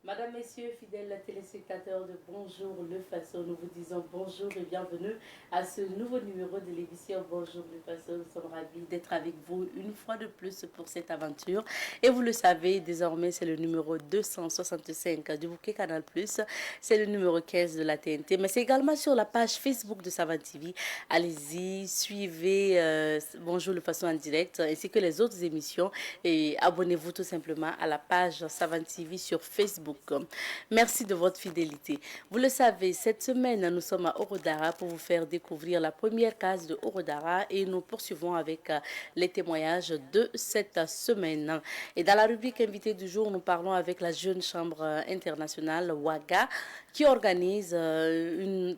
Madame, Messieurs, fidèles téléspectateurs de Bonjour le Faso, nous vous disons bonjour et bienvenue à ce nouveau numéro de l'émission Bonjour le Faso. Nous sommes ravis d'être avec vous une fois de plus pour cette aventure. Et vous le savez, désormais, c'est le numéro 265 du bouquet Canal+. C'est le numéro 15 de la TNT, mais c'est également sur la page Facebook de Savane TV. Allez-y, suivez Bonjour le Faso en direct, ainsi que les autres émissions. Et abonnez-vous tout simplement à la page Savane TV sur Facebook. Merci de votre fidélité. Vous le savez, cette semaine, nous sommes à Orodara pour vous faire découvrir la première case de Orodara et nous poursuivons avec les témoignages de cette semaine. Et dans la rubrique invité du jour, nous parlons avec la Jeune Chambre internationale WAGA qui organise une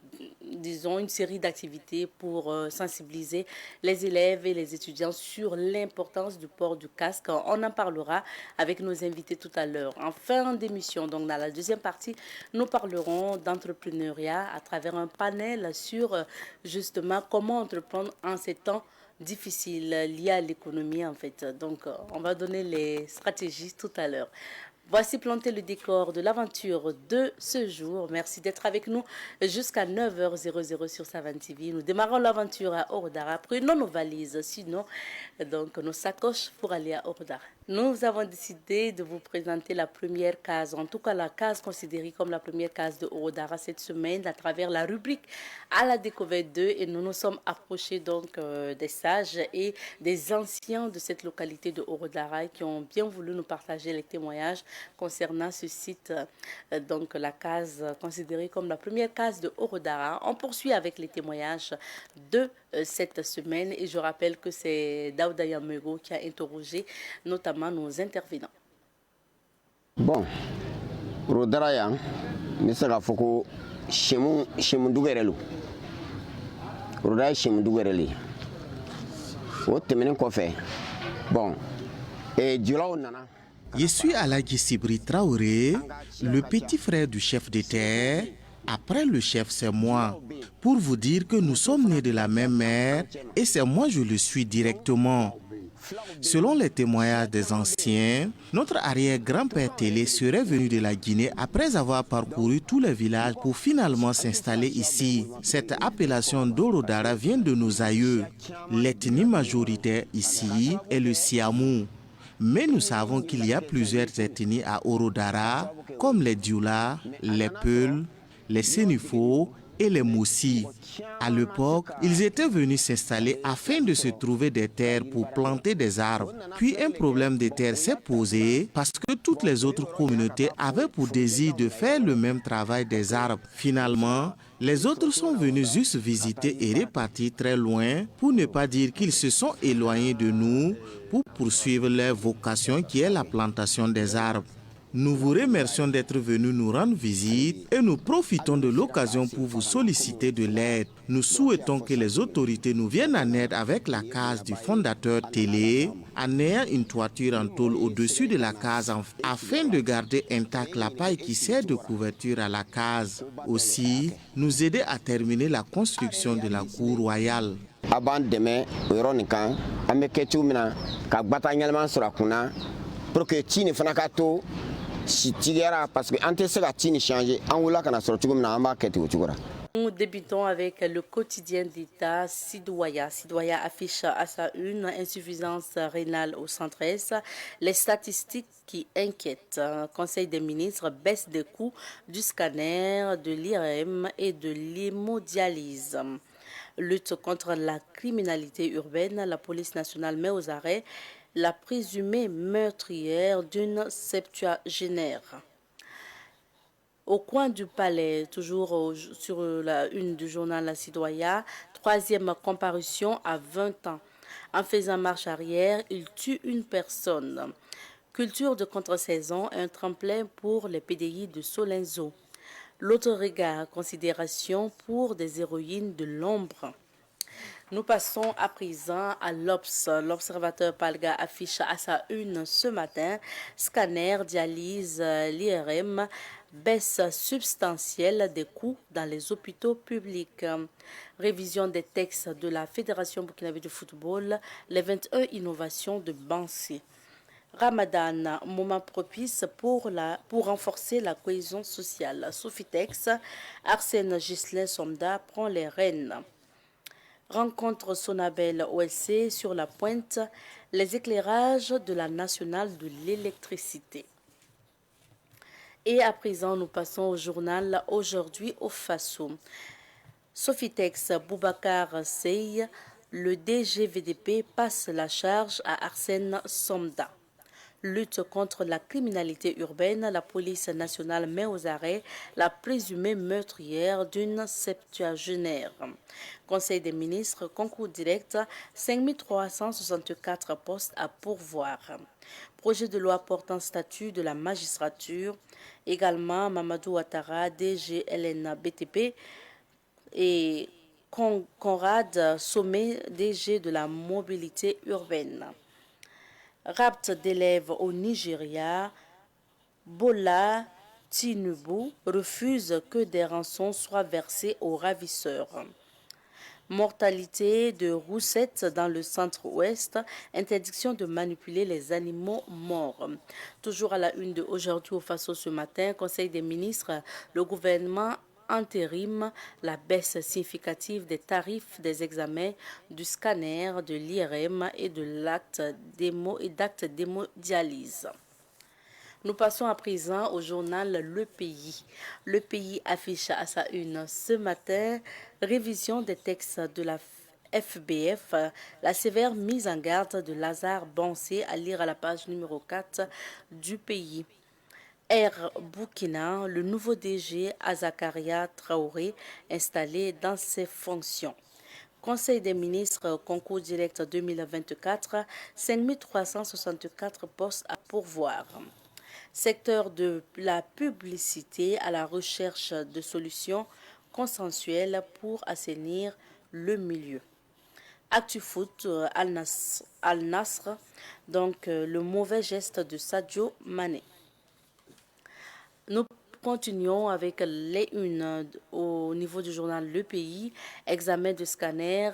série d'activités pour sensibiliser les élèves et les étudiants sur l'importance du port du casque. On en parlera avec nos invités tout à l'heure. En fin d'émission, donc dans la deuxième partie, nous parlerons d'entrepreneuriat à travers un panel sur justement comment entreprendre en ces temps difficiles liés à l'économie en fait. Donc on va donner les stratégies tout à l'heure. Voici planter le décor de l'aventure de ce jour. Merci d'être avec nous jusqu'à 9h00 sur Savane TV. Nous démarrons l'aventure à Orodara. Prenons nos valises, sinon donc nos sacoches pour aller à Orodara. Nous avons décidé de vous présenter la première case, en tout cas la case considérée comme la première case de Orodara cette semaine à travers la rubrique à la découverte d'eux. Et nous nous sommes approchés donc des sages et des anciens de cette localité de Orodara qui ont bien voulu nous partager les témoignages concernant ce site, donc la case considérée comme la première case de Orodara. On poursuit avec les témoignages de cette semaine et je rappelle que c'est Daouda Yamego qui a interrogé notamment nos intervenants. Bon, Orodara yan, misaka foko shemu dugerelu. Orodara shemu dugereli. O temenen kofe. Bon, et djula nana. Je suis Alagi Sibri Traoré, le petit frère du chef d'État. Après le chef, c'est moi. Pour vous dire que nous sommes nés de la même mère et c'est moi je le suis directement. Selon les témoignages des anciens, notre arrière-grand-père Télé serait venu de la Guinée après avoir parcouru tous les villages pour finalement s'installer ici. Cette appellation d'Orodara vient de nos aïeux. L'ethnie majoritaire ici est le Siamou. Mais nous savons qu'il y a plusieurs ethnies à Orodara, comme les Dioula, les Peuls, les Sénifo et les Moussi. À l'époque, ils étaient venus s'installer afin de se trouver des terres pour planter des arbres. Puis un problème de terre s'est posé parce que toutes les autres communautés avaient pour désir de faire le même travail des arbres. Finalement, les autres sont venus juste visiter et repartir très loin, pour ne pas dire qu'ils se sont éloignés de nous pour poursuivre leur vocation qui est la plantation des arbres. Nous vous remercions d'être venus nous rendre visite et nous profitons de l'occasion pour vous solliciter de l'aide. Nous souhaitons que les autorités nous viennent en aide avec la case du fondateur Télé, en ayant une toiture en tôle au-dessus de la case afin de garder intacte la paille qui sert de couverture à la case. Aussi, nous aider à terminer la construction de la cour royale. Avant demain, Euronikan, Ameketumina, Kabatanyalman Surakuna, pour que Tini Fanakato, si Tigera, parce que Antesega Tini changé, Angoula Kana Sortugumna, Ambaketi Uchura. Nous débutons avec le quotidien d'État Sidoya. Sidoya affiche à sa une insuffisance rénale au centre-est. Les statistiques qui inquiètent. Conseil des ministres, baisse des coûts du scanner, de l'IRM et de l'hémodialyse. Lutte contre la criminalité urbaine, la police nationale met aux arrêts la présumée meurtrière d'une septuagénaire. Au coin du palais, toujours sur la une du journal La Citoya, troisième comparution à 20 ans. En faisant marche arrière, il tue une personne. Culture de contre-saison, un tremplin pour les PDI de Solenzo. L'autre regard, considération pour des héroïnes de l'ombre. Nous passons à présent à l'Obs. L'observateur Palga affiche à sa une ce matin scanner, dialyse, l'IRM, baisse substantielle des coûts dans les hôpitaux publics. Révision des textes de la Fédération burkinabé de football, les 21 innovations de Bansé. Ramadan, moment propice pour renforcer la cohésion sociale. Sofitex, Arsène Ghislain Somda prend les rênes. Rencontre Sonabel OLC sur la pointe, les éclairages de la nationale de l'électricité. Et à présent, nous passons au journal Aujourd'hui au Faso. Sofitex Boubacar Sey, le DGVDP passe la charge à Arsène Somda. Lutte contre la criminalité urbaine, la police nationale met aux arrêts la présumée meurtrière d'une septuagénaire. Conseil des ministres, concours direct, 5364 postes à pourvoir. Projet de loi portant statut de la magistrature, également Mamadou Ouattara, DG LNBTP et Conrad Sommet, DG de la mobilité urbaine. Rapt d'élèves au Nigeria, Bola Tinubu refuse que des rançons soient versées aux ravisseurs. Mortalité de roussettes dans le centre-ouest, interdiction de manipuler les animaux morts. Toujours à la une de Aujourd'hui au Faso ce matin, Conseil des ministres, le gouvernement intérim la baisse significative des tarifs des examens du scanner, de l'IRM et de l'acte d'hémodialyse. Nous passons à présent au journal Le Pays. Le Pays affiche à sa une ce matin révision des textes de la FBF, la sévère mise en garde de Lazare Bansé à lire à la page numéro 4 du Pays. Air Burkina, le nouveau DG Azakaria Traoré installé dans ses fonctions. Conseil des ministres, concours direct 2024, 5364 postes à pourvoir. Secteur de la publicité à la recherche de solutions consensuelles pour assainir le milieu. ActuFoot, Al-Nasr, donc le mauvais geste de Sadio Mané. Nous continuons avec les unes au niveau du journal Le Pays, examen de scanner,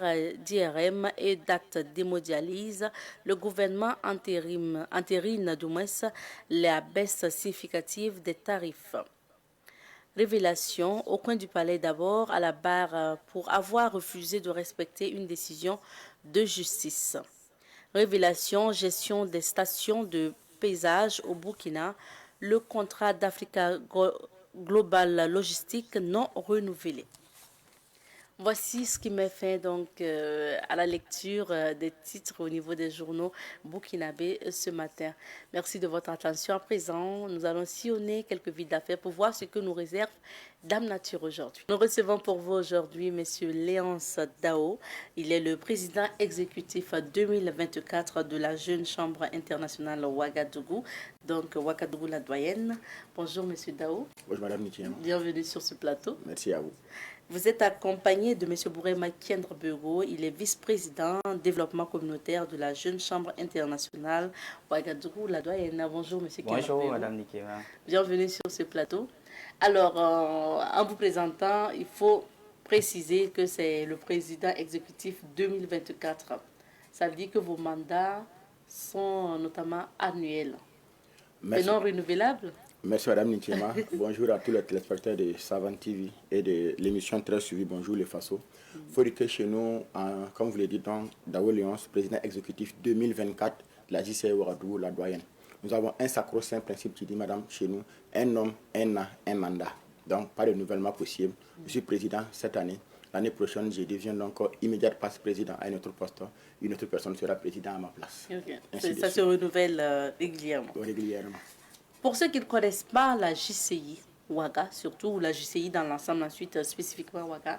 d'IRM et d'actes d'hémodialyse. Le gouvernement entérine du moins la baisse significative des tarifs. Révélation au coin du palais d'abord à la barre pour avoir refusé de respecter une décision de justice. Révélation, gestion des stations de paysage au Burkina. Le contrat d'Africa Global Logistique non renouvelé. Voici ce qui met fin donc à la lecture des titres au niveau des journaux burkinabés ce matin. Merci de votre attention. À présent, nous allons sillonner quelques vies d'affaires pour voir ce que nous réserve Dame Nature aujourd'hui. Nous recevons pour vous aujourd'hui M. Léonce Dao. Il est le président exécutif 2024 de la Jeune Chambre internationale Ouagadougou, donc Ouagadougou la doyenne. Bonjour M. Dao. Bonjour Madame Nikiema. Bienvenue sur ce plateau. Merci à vous. Vous êtes accompagné de M. Bourema Kiendre Bego. Il est vice-président développement communautaire de la Jeune Chambre internationale Ouagadougou la doyenne. Bonjour M. Kiendre Bego. Bonjour Madame Nikiema. Bienvenue sur ce plateau. Alors, en vous présentant, il faut préciser que c'est le président exécutif 2024. Ça veut dire que vos mandats sont notamment annuels et non renouvelables. Merci Madame Nikiema. Bonjour à tous les téléspectateurs de Savane TV et de l'émission très suivie Bonjour les Faso. Il faut dire que chez nous, comme vous l'avez dit, Dao Léonce, président exécutif 2024 de la JCI Ouagadougou la doyenne. Nous avons un sacro-saint principe qui dit, Madame, chez nous, un homme, un an, un mandat. Donc, pas de renouvellement possible. Je suis président cette année. L'année prochaine, je deviens donc immédiat passe-président à un autre poste. Une autre personne sera président à ma place. Okay. Ça se renouvelle régulièrement. Régulièrement. Pour ceux qui ne connaissent pas la JCI Ouaga, surtout, ou la JCI dans l'ensemble, ensuite spécifiquement Ouaga,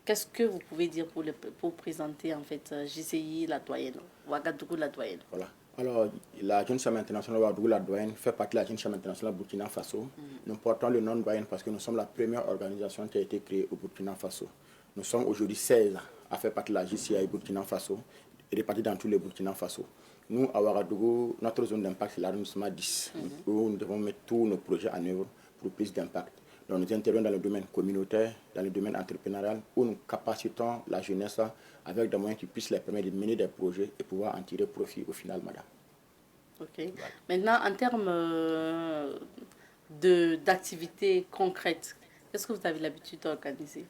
qu'est-ce que vous pouvez dire pour présenter en fait JCI la doyenne, Ouagadougou la doyenne? Voilà. Alors, la Jeune Chambre internationale Ouagadougou la doyenne fait partie de la Jeune Chambre internationale Burkina Faso. Nous portons le nom doyenne parce que nous sommes la première organisation qui a été créée au Burkina Faso. Nous sommes aujourd'hui 16 à faire partie de la JCI Burkina Faso, répartis dans tous les Burkina Faso. Nous, à Ouagadougou, notre zone d'impact, c'est l'arrondissement 10, où nous devons mettre tous nos projets en œuvre pour plus d'impact. Donc, nous intervenons dans le domaine communautaire, dans le domaine entrepreneurial, où nous capacitons la jeunesse avec des moyens qui puissent les permettre de mener des projets et pouvoir en tirer profit au final, madame. Ok. Maintenant, en termes d'activités concrètes, qu'est-ce que vous avez l'habitude d'organiser?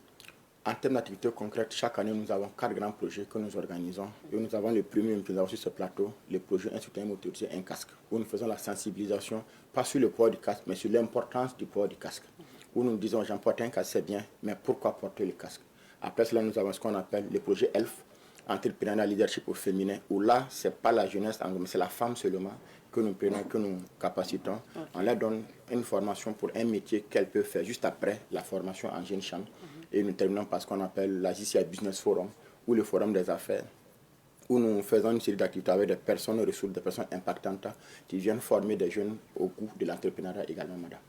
En termes d'activités concrètes, chaque année, nous avons 4 grands projets que nous organisons. Et nous avons le premier, nous avons sur ce plateau, le projet Un soutien motorisé, un casque, où nous faisons la sensibilisation, pas sur le port du casque, mais sur l'importance du port du casque. Où nous disons, j'emporte un casque, c'est bien, mais pourquoi porter le casque? Après cela, nous avons ce qu'on appelle le projet ELF, Entrepreneuriat Leadership au féminin, où là, ce n'est pas la jeunesse, mais c'est la femme seulement que nous prenons, que nous capacitons. Okay. On leur donne une formation pour un métier qu'elle peut faire juste après la formation en jeune chambre. Et nous terminons par ce qu'on appelle la JCI Business Forum, ou le Forum des affaires, où nous faisons une série d'activités avec des personnes ressources, des personnes impactantes qui viennent former des jeunes au goût de l'entrepreneuriat également, madame.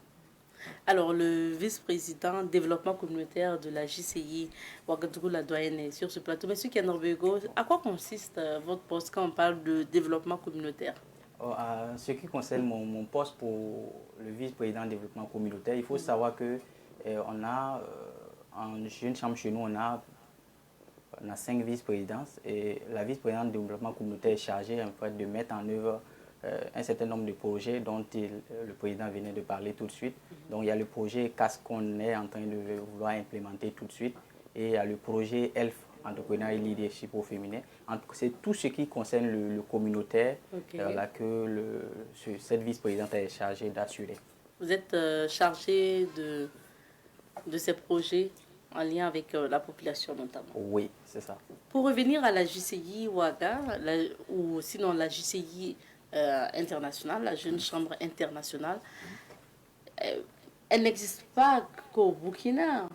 Alors, le vice-président développement communautaire de la JCI, Ouagadougou la doyenne, est sur ce plateau. Monsieur Kenorobego, à quoi consiste votre poste quand on parle de développement communautaire? En ce qui concerne mon poste pour le vice-président développement communautaire, il faut savoir que on a, en jeune chambre chez nous, on a 5 vice-présidences et la vice-présidente développement communautaire est chargée en fait, de mettre en œuvre un certain nombre de projets dont le président venait de parler tout de suite. Donc il y a le projet CASC qu'on est en train de vouloir implémenter tout de suite et il y a le projet ELF, Entrepreneuriat et Leadership au féminin. C'est tout ce qui concerne le communautaire là, que cette vice-présidente est chargée d'assurer. Vous êtes chargé de ces projets en lien avec la population notamment? Oui, c'est ça. Pour revenir à la JCI Ouaga, ou sinon la JCI internationale, la Jeune Chambre internationale, elle n'existe pas qu'au Burkina.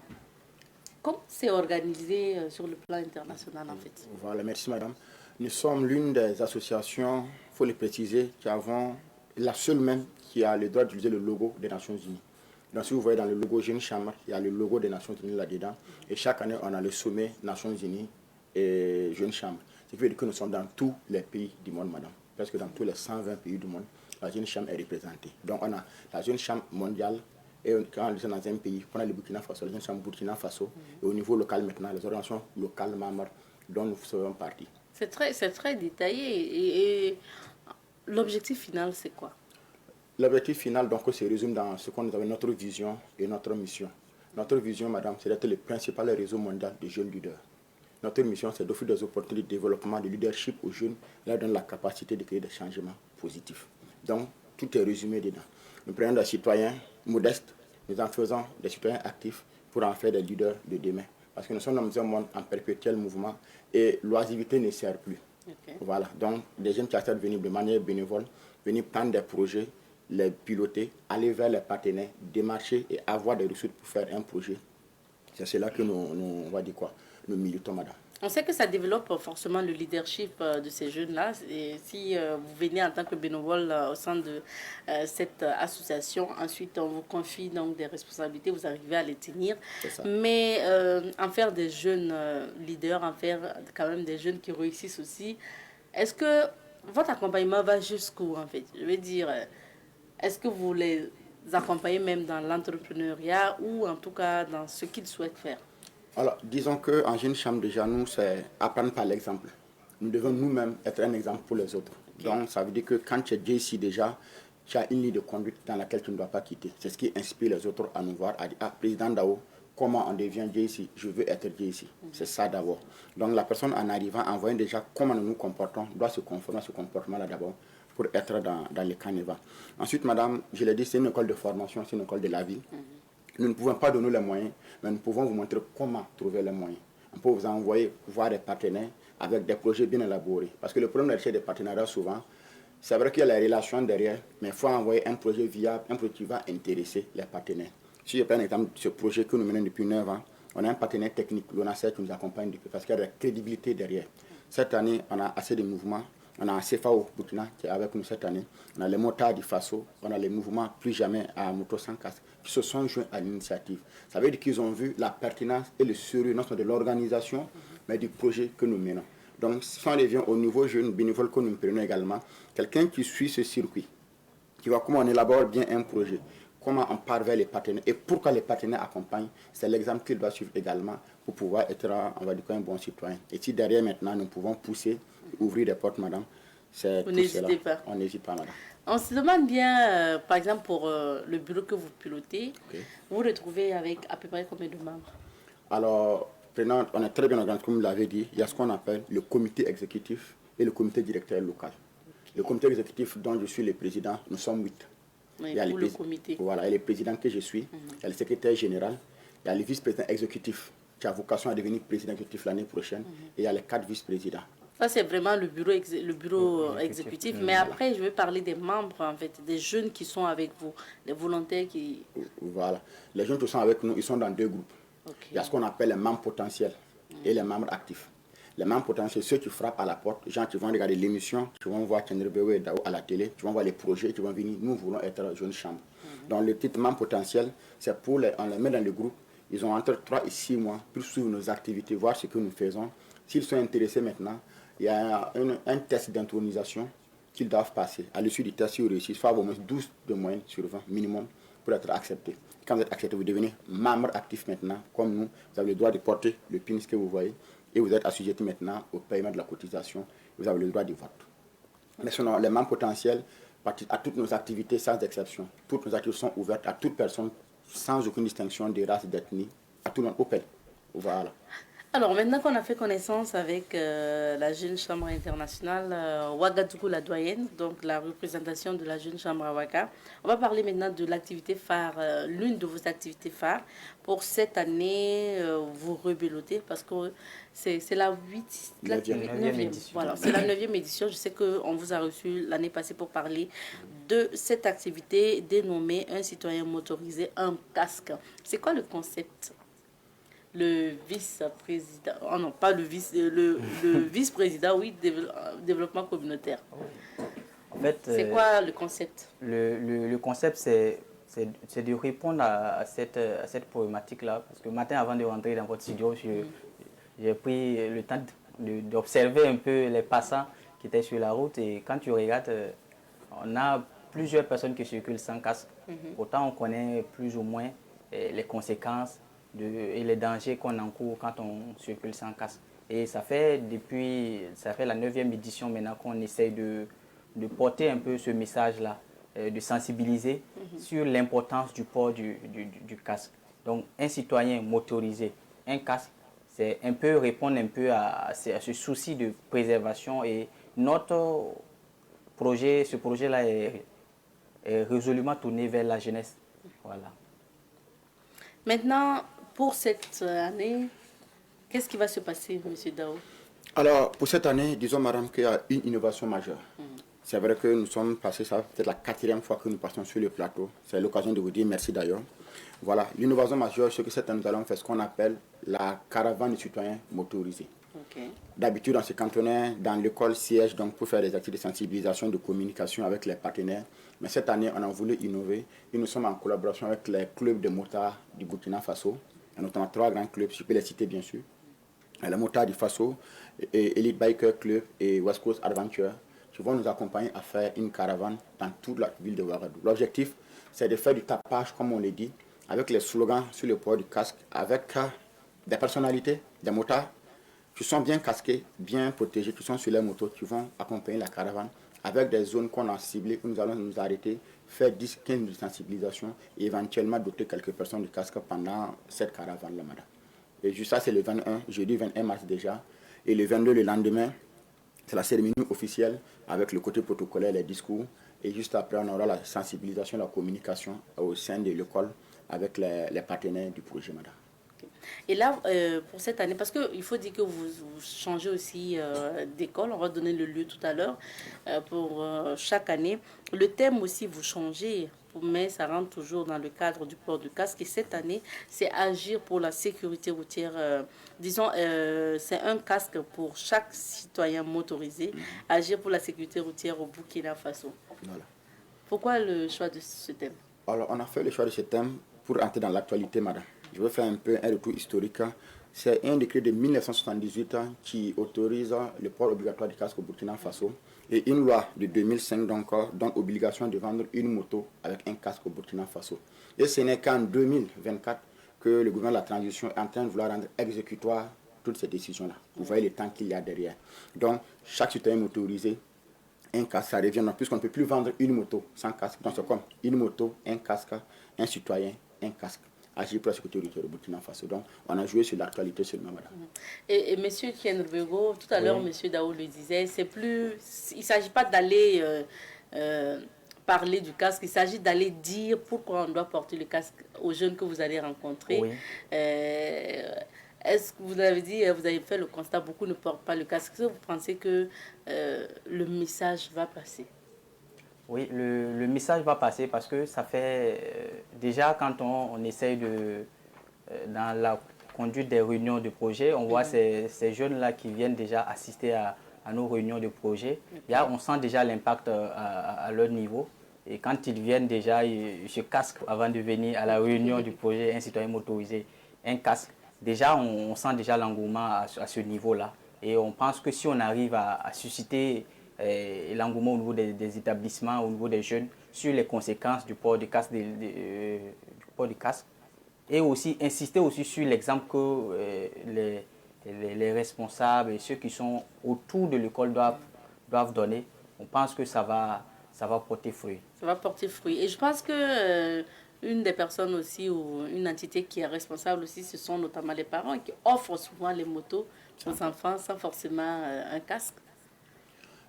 Comment c'est organisé sur le plan international en fait? Voilà, merci madame. Nous sommes l'une des associations, il faut le préciser, qui avons la seule même qui a le droit d'utiliser le logo des Nations Unies. Donc si vous voyez dans le logo Jeune Chambre, il y a le logo des Nations Unies là-dedans. Et chaque année, on a le sommet Nations Unies et Jeune Chambre. Ce qui veut dire que nous sommes dans tous les pays du monde, madame. Parce que dans tous les 120 pays du monde, la Jeune Chambre est représentée. Donc on a la Jeune Chambre mondiale. Et quand on est dans un pays, on a le Burkina Faso, la Jeune Chambre Burkina Faso. Et au niveau local maintenant, les organisations locales membres dont nous faisons partie. C'est très détaillé. Et l'objectif final, c'est quoi? L'objectif final donc, se résume dans ce qu'on appelle notre vision et notre mission. Notre vision, madame, c'est d'être le principal réseau mondial de jeunes leaders. Notre mission, c'est d'offrir des opportunités de développement, de leadership aux jeunes, leur donner la capacité de créer des changements positifs. Donc, tout est résumé dedans. Nous prenons des citoyens modestes, nous en faisons des citoyens actifs pour en faire des leaders de demain. Parce que nous sommes dans un monde en perpétuel mouvement et l'oisiveté ne sert plus. Okay. Voilà, donc des jeunes qui acceptent de venir de manière bénévole, venir prendre des projets, les piloter, aller vers les partenaires, démarcher et avoir des ressources pour faire un projet. C'est cela que nous militons, madame. On sait que ça développe forcément le leadership de ces jeunes-là. Et si vous venez en tant que bénévole au sein de cette association, ensuite on vous confie donc des responsabilités, vous arrivez à les tenir. Mais en faire des jeunes leaders, en faire quand même des jeunes qui réussissent aussi, est-ce que votre accompagnement va jusqu'où en fait? Je veux dire, est-ce que vous les accompagnez même dans l'entrepreneuriat ou en tout cas dans ce qu'ils souhaitent faire? Alors, disons qu'en Jeune Chambre, déjà, nous, c'est apprendre par l'exemple. Nous devons nous-mêmes être un exemple pour les autres. Okay. Donc, ça veut dire que quand tu es JC déjà, tu as une ligne de conduite dans laquelle tu ne dois pas quitter. C'est ce qui inspire les autres à nous voir, à dire, président Dao, comment on devient JC? Je veux être JC. C'est ça d'abord. Donc, la personne, en arrivant, en voyant déjà comment nous nous comportons, doit se conformer à ce comportement-là d'abord pour être dans le carnaval. Ensuite, madame, je l'ai dit, c'est une école de formation, c'est une école de la vie. Nous ne pouvons pas donner les moyens, mais nous pouvons vous montrer comment trouver les moyens. On peut vous envoyer voir des partenaires avec des projets bien élaborés. Parce que le problème des partenariats, souvent, c'est vrai qu'il y a la relation derrière, mais il faut envoyer un projet viable, un projet qui va intéresser les partenaires. Si je prends l'exemple de ce projet que nous menons depuis 9 ans, on a un partenaire technique, l'ONACER, qui nous accompagne depuis, parce qu'il y a de la crédibilité derrière. Cette année, on a assez de mouvements. On a un CFA au Burkina qui est avec nous cette année. On a les motards du Faso. On a les mouvements Plus Jamais à Moto Sans Casque qui se sont joints à l'initiative. Ça veut dire qu'ils ont vu la pertinence et le sérieux non seulement de l'organisation, mais du projet que nous menons. Donc, si on revient au niveau jeune bénévole que nous prenons également, quelqu'un qui suit ce circuit, qui voit comment on élabore bien un projet, comment on part vers les partenaires et pourquoi les partenaires accompagnent, c'est l'exemple qu'il doit suivre également pour pouvoir être, on va dire, un bon citoyen. Et si derrière maintenant, nous pouvons pousser, ouvrir des portes, madame, C'est Vous tout n'hésitez cela. pas. On n'hésite pas, madame. On se demande bien, par exemple, pour le bureau que vous pilotez, Ok. vous vous retrouvez avec à peu près combien de membres? Alors, on est très bien organisé, comme vous l'avez dit. Il y a ce qu'on appelle le comité exécutif et le comité directeur local. Le comité exécutif dont je suis le président, nous sommes 8. Oui, Il y a pour les le comité. Voilà, et le président que je suis, il y a le secrétaire général, il y a le vice-président exécutif qui a vocation à devenir président exécutif l'année prochaine, et il y a les 4 vice-présidents. Ça, c'est vraiment le bureau exécutif. Mais après, je vais parler des membres, en fait, des jeunes qui sont avec vous, les volontaires qui... Voilà. Les jeunes qui sont avec nous, ils sont dans 2 groupes. Ok. Il y a ce qu'on appelle les membres potentiels et les membres actifs. Les membres potentiels, ceux qui frappent à la porte, les gens qui vont regarder l'émission, qui vont voir Tchenrebewe à la télé, qui vont voir les projets, qui vont venir. Nous voulons être jeunes chambres. Donc le titre membre potentiel, c'est pour on les met dans le groupe. Ils ont entre 3 et 6 mois pour suivre nos activités, voir ce que nous faisons. S'ils sont intéressés maintenant, il y a un test d'intronisation qu'ils doivent passer. À l'issue du test, s'ils réussissent, il faut avoir au moins 12 de moyenne sur 20 minimum pour être accepté. Quand vous êtes accepté, vous devenez membre actif maintenant, comme nous. Vous avez le droit de porter le pin que vous voyez. Et vous êtes assujetti maintenant au paiement de la cotisation. Vous avez le droit de vote. Mais sinon, les membres potentiels participent à toutes nos activités sans exception. Toutes nos activités sont ouvertes à toute personne, sans aucune distinction de race, d'ethnie, à tout le monde, au pays. Voilà. Alors, maintenant qu'on a fait connaissance avec la Jeune Chambre internationale, Ouagadougou la doyenne, donc la représentation de la Jeune Chambre à Ouaga, on va parler maintenant de l'activité phare, l'une de vos activités phares. Pour cette année, vous rebellotez parce que c'est la 9e édition. Voilà, c'est la 9e édition. Je sais qu'on vous a reçu l'année passée pour parler de cette activité dénommée Un citoyen motorisé, un casque. C'est quoi le concept? Le vice-président, oh non, pas le vice-président, oui, développement communautaire. En fait, c'est quoi le concept? Le concept, c'est de répondre à cette problématique-là. Parce que le matin, avant de rentrer dans votre studio, j'ai pris le temps d'observer un peu les passants qui étaient sur la route. Et quand tu regardes, on a plusieurs personnes qui circulent sans casque. Autant on connaît plus ou moins les conséquences et les dangers qu'on encourt quand on circule sans casque. Et ça fait la 9e édition maintenant qu'on essaye de porter un peu ce message-là, de sensibiliser sur l'importance du port du casque. Donc un citoyen motorisé, un casque, c'est un peu répondre un peu à ce souci de préservation. Et notre projet, ce projet-là est résolument tourné vers la jeunesse. Voilà. Maintenant, pour cette année, qu'est-ce qui va se passer, M. Dao? Alors, pour cette année, disons, madame, qu'il y a une innovation majeure. C'est vrai que nous sommes passés, ça peut-être la 4e fois que nous passons sur le plateau. C'est l'occasion de vous dire merci d'ailleurs. Voilà, l'innovation majeure, c'est que cette année, nous allons faire ce qu'on appelle la caravane des citoyens motorisés. Okay. D'habitude, on se cantonnait dans l'école siège donc pour faire des activités de sensibilisation, de communication avec les partenaires. Mais cette année, on a voulu innover et nous sommes en collaboration avec les clubs de motards du Burkina Faso, et notamment 3 grands clubs, je peux les citer bien sûr. Les motards du Faso, Elite Biker Club et West Coast Adventure, qui vont nous accompagner à faire une caravane dans toute la ville de Ouagadougou. L'objectif, c'est de faire du tapage, comme on l'a dit, avec les slogans sur le port du casque, avec des personnalités, des motards, qui sont bien casqués, bien protégés, qui sont sur les motos, qui vont accompagner la caravane avec des zones qu'on a ciblées, où nous allons nous arrêter, faire 10-15 minutes de sensibilisation et éventuellement doter quelques personnes de casque pendant cette caravane-là, madame. Et juste ça, c'est le 21, jeudi 21 mars déjà. Et le 22, le lendemain, c'est la cérémonie officielle avec le côté protocolaire, les discours. Et juste après, on aura la sensibilisation, la communication au sein de l'école avec les partenaires du projet, madame. Et là, pour cette année, parce qu'il faut dire que vous changez aussi d'école, on va donner le lieu tout à l'heure, pour chaque année. Le thème aussi, vous changez, mais ça rentre toujours dans le cadre du port du casque. Et cette année, c'est agir pour la sécurité routière. Disons, c'est un casque pour chaque citoyen motorisé, agir pour la sécurité routière au Burkina Faso. Voilà. Pourquoi le choix de ce thème? Alors, on a fait le choix de ce thème pour entrer dans l'actualité, madame. Je vais faire un peu un retour historique. C'est un décret de 1978 qui autorise le port obligatoire du casque au Burkina Faso. Et une loi de 2005 donc, donne obligation de vendre une moto avec un casque au Burkina Faso. Et ce n'est qu'en 2024 que le gouvernement de la transition est en train de vouloir rendre exécutoire toutes ces décisions-là. Vous voyez le temps qu'il y a derrière. Donc, chaque citoyen motorisé un casque, ça revient, puisqu'on ne peut plus vendre une moto sans casque. Donc c'est comme une moto, un casque, un citoyen, un casque. Agir pour la sécurité routière au Burkina Faso. Donc on a joué sur l'actualité seulement, madame. Et M. Kienrebego, tout à l'heure, M. Dao le disait, il ne s'agit pas d'aller parler du casque, il s'agit d'aller dire pourquoi on doit porter le casque aux jeunes que vous allez rencontrer. Oui. Est-ce que vous avez dit, vous avez fait le constat, beaucoup ne portent pas le casque. Est-ce que vous pensez que le message va passer? Oui, le message va passer parce que ça fait déjà quand on essaye dans la conduite des réunions de projet, on voit ces jeunes-là qui viennent déjà assister à nos réunions de projet. On sent déjà l'impact à leur niveau. Et quand ils viennent déjà, ils se casquent avant de venir à la réunion du projet, un citoyen motorisé, un casque. Déjà, on sent déjà l'engouement à ce niveau-là. Et on pense que si on arrive à susciter l'engouement au niveau des établissements, au niveau des jeunes, sur les conséquences du port du casque, et aussi insister aussi sur l'exemple que les responsables et ceux qui sont autour de l'école doivent donner. On pense que ça va porter fruit. Ça va porter fruit. Et je pense que une des personnes aussi ou une entité qui est responsable aussi, ce sont notamment les parents qui offrent souvent les motos aux enfants sans forcément un casque.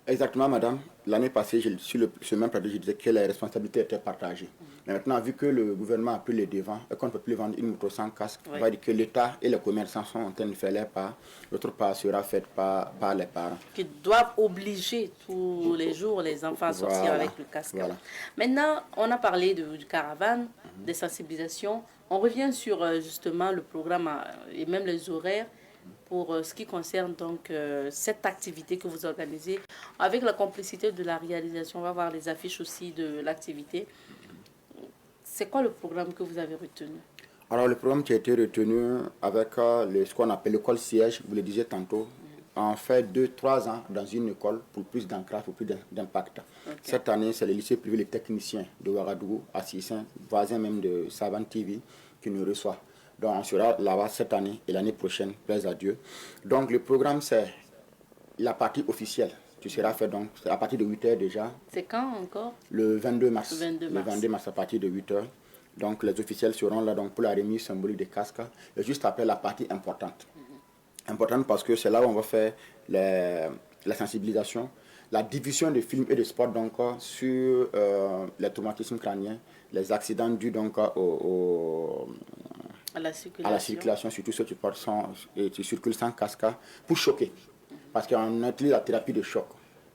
Exactement, madame. L'année passée, sur ce même plateau, je disais que les responsabilités étaient partagées. Mais maintenant, vu que le gouvernement a pris les devants et qu'on ne peut plus vendre une moto sans casque, on va dire que l'État et les commerçants sont en train de faire leur part. L'autre part sera faite par les parents. Qui doivent obliger tous les jours les enfants à sortir avec le casque. Voilà. Maintenant, on a parlé du caravane, des sensibilisations. On revient sur justement le programme et même les horaires. Pour ce qui concerne donc cette activité que vous organisez, avec la complicité de la réalisation, on va voir les affiches aussi de l'activité. C'est quoi le programme que vous avez retenu? Alors le programme qui a été retenu avec ce qu'on appelle l'école siège, vous le disiez tantôt, on fait 2-3 ans dans une école pour plus d'ancrage, pour plus d'impact. Okay. Cette année, c'est le lycée privé Les Techniciens de Ouagadougou, à Sissin, voisin même de Savan TV, qui nous reçoit. Donc on sera là-bas cette année et l'année prochaine, plaise à Dieu. Donc le programme, c'est la partie officielle qui sera faite donc à partir de 8h déjà. C'est quand encore? Le 22 mars. Le 22 mars à partir de 8h. Donc les officiels seront là donc, pour la remise symbolique des casques. Et juste après la partie importante. Importante parce que c'est là où on va faire la sensibilisation, la diffusion de films et de sports donc, sur les traumatismes crâniens, les accidents dus donc à la circulation, surtout ceux qui circulent sans casque, pour choquer. Parce qu'on utilise la thérapie de choc.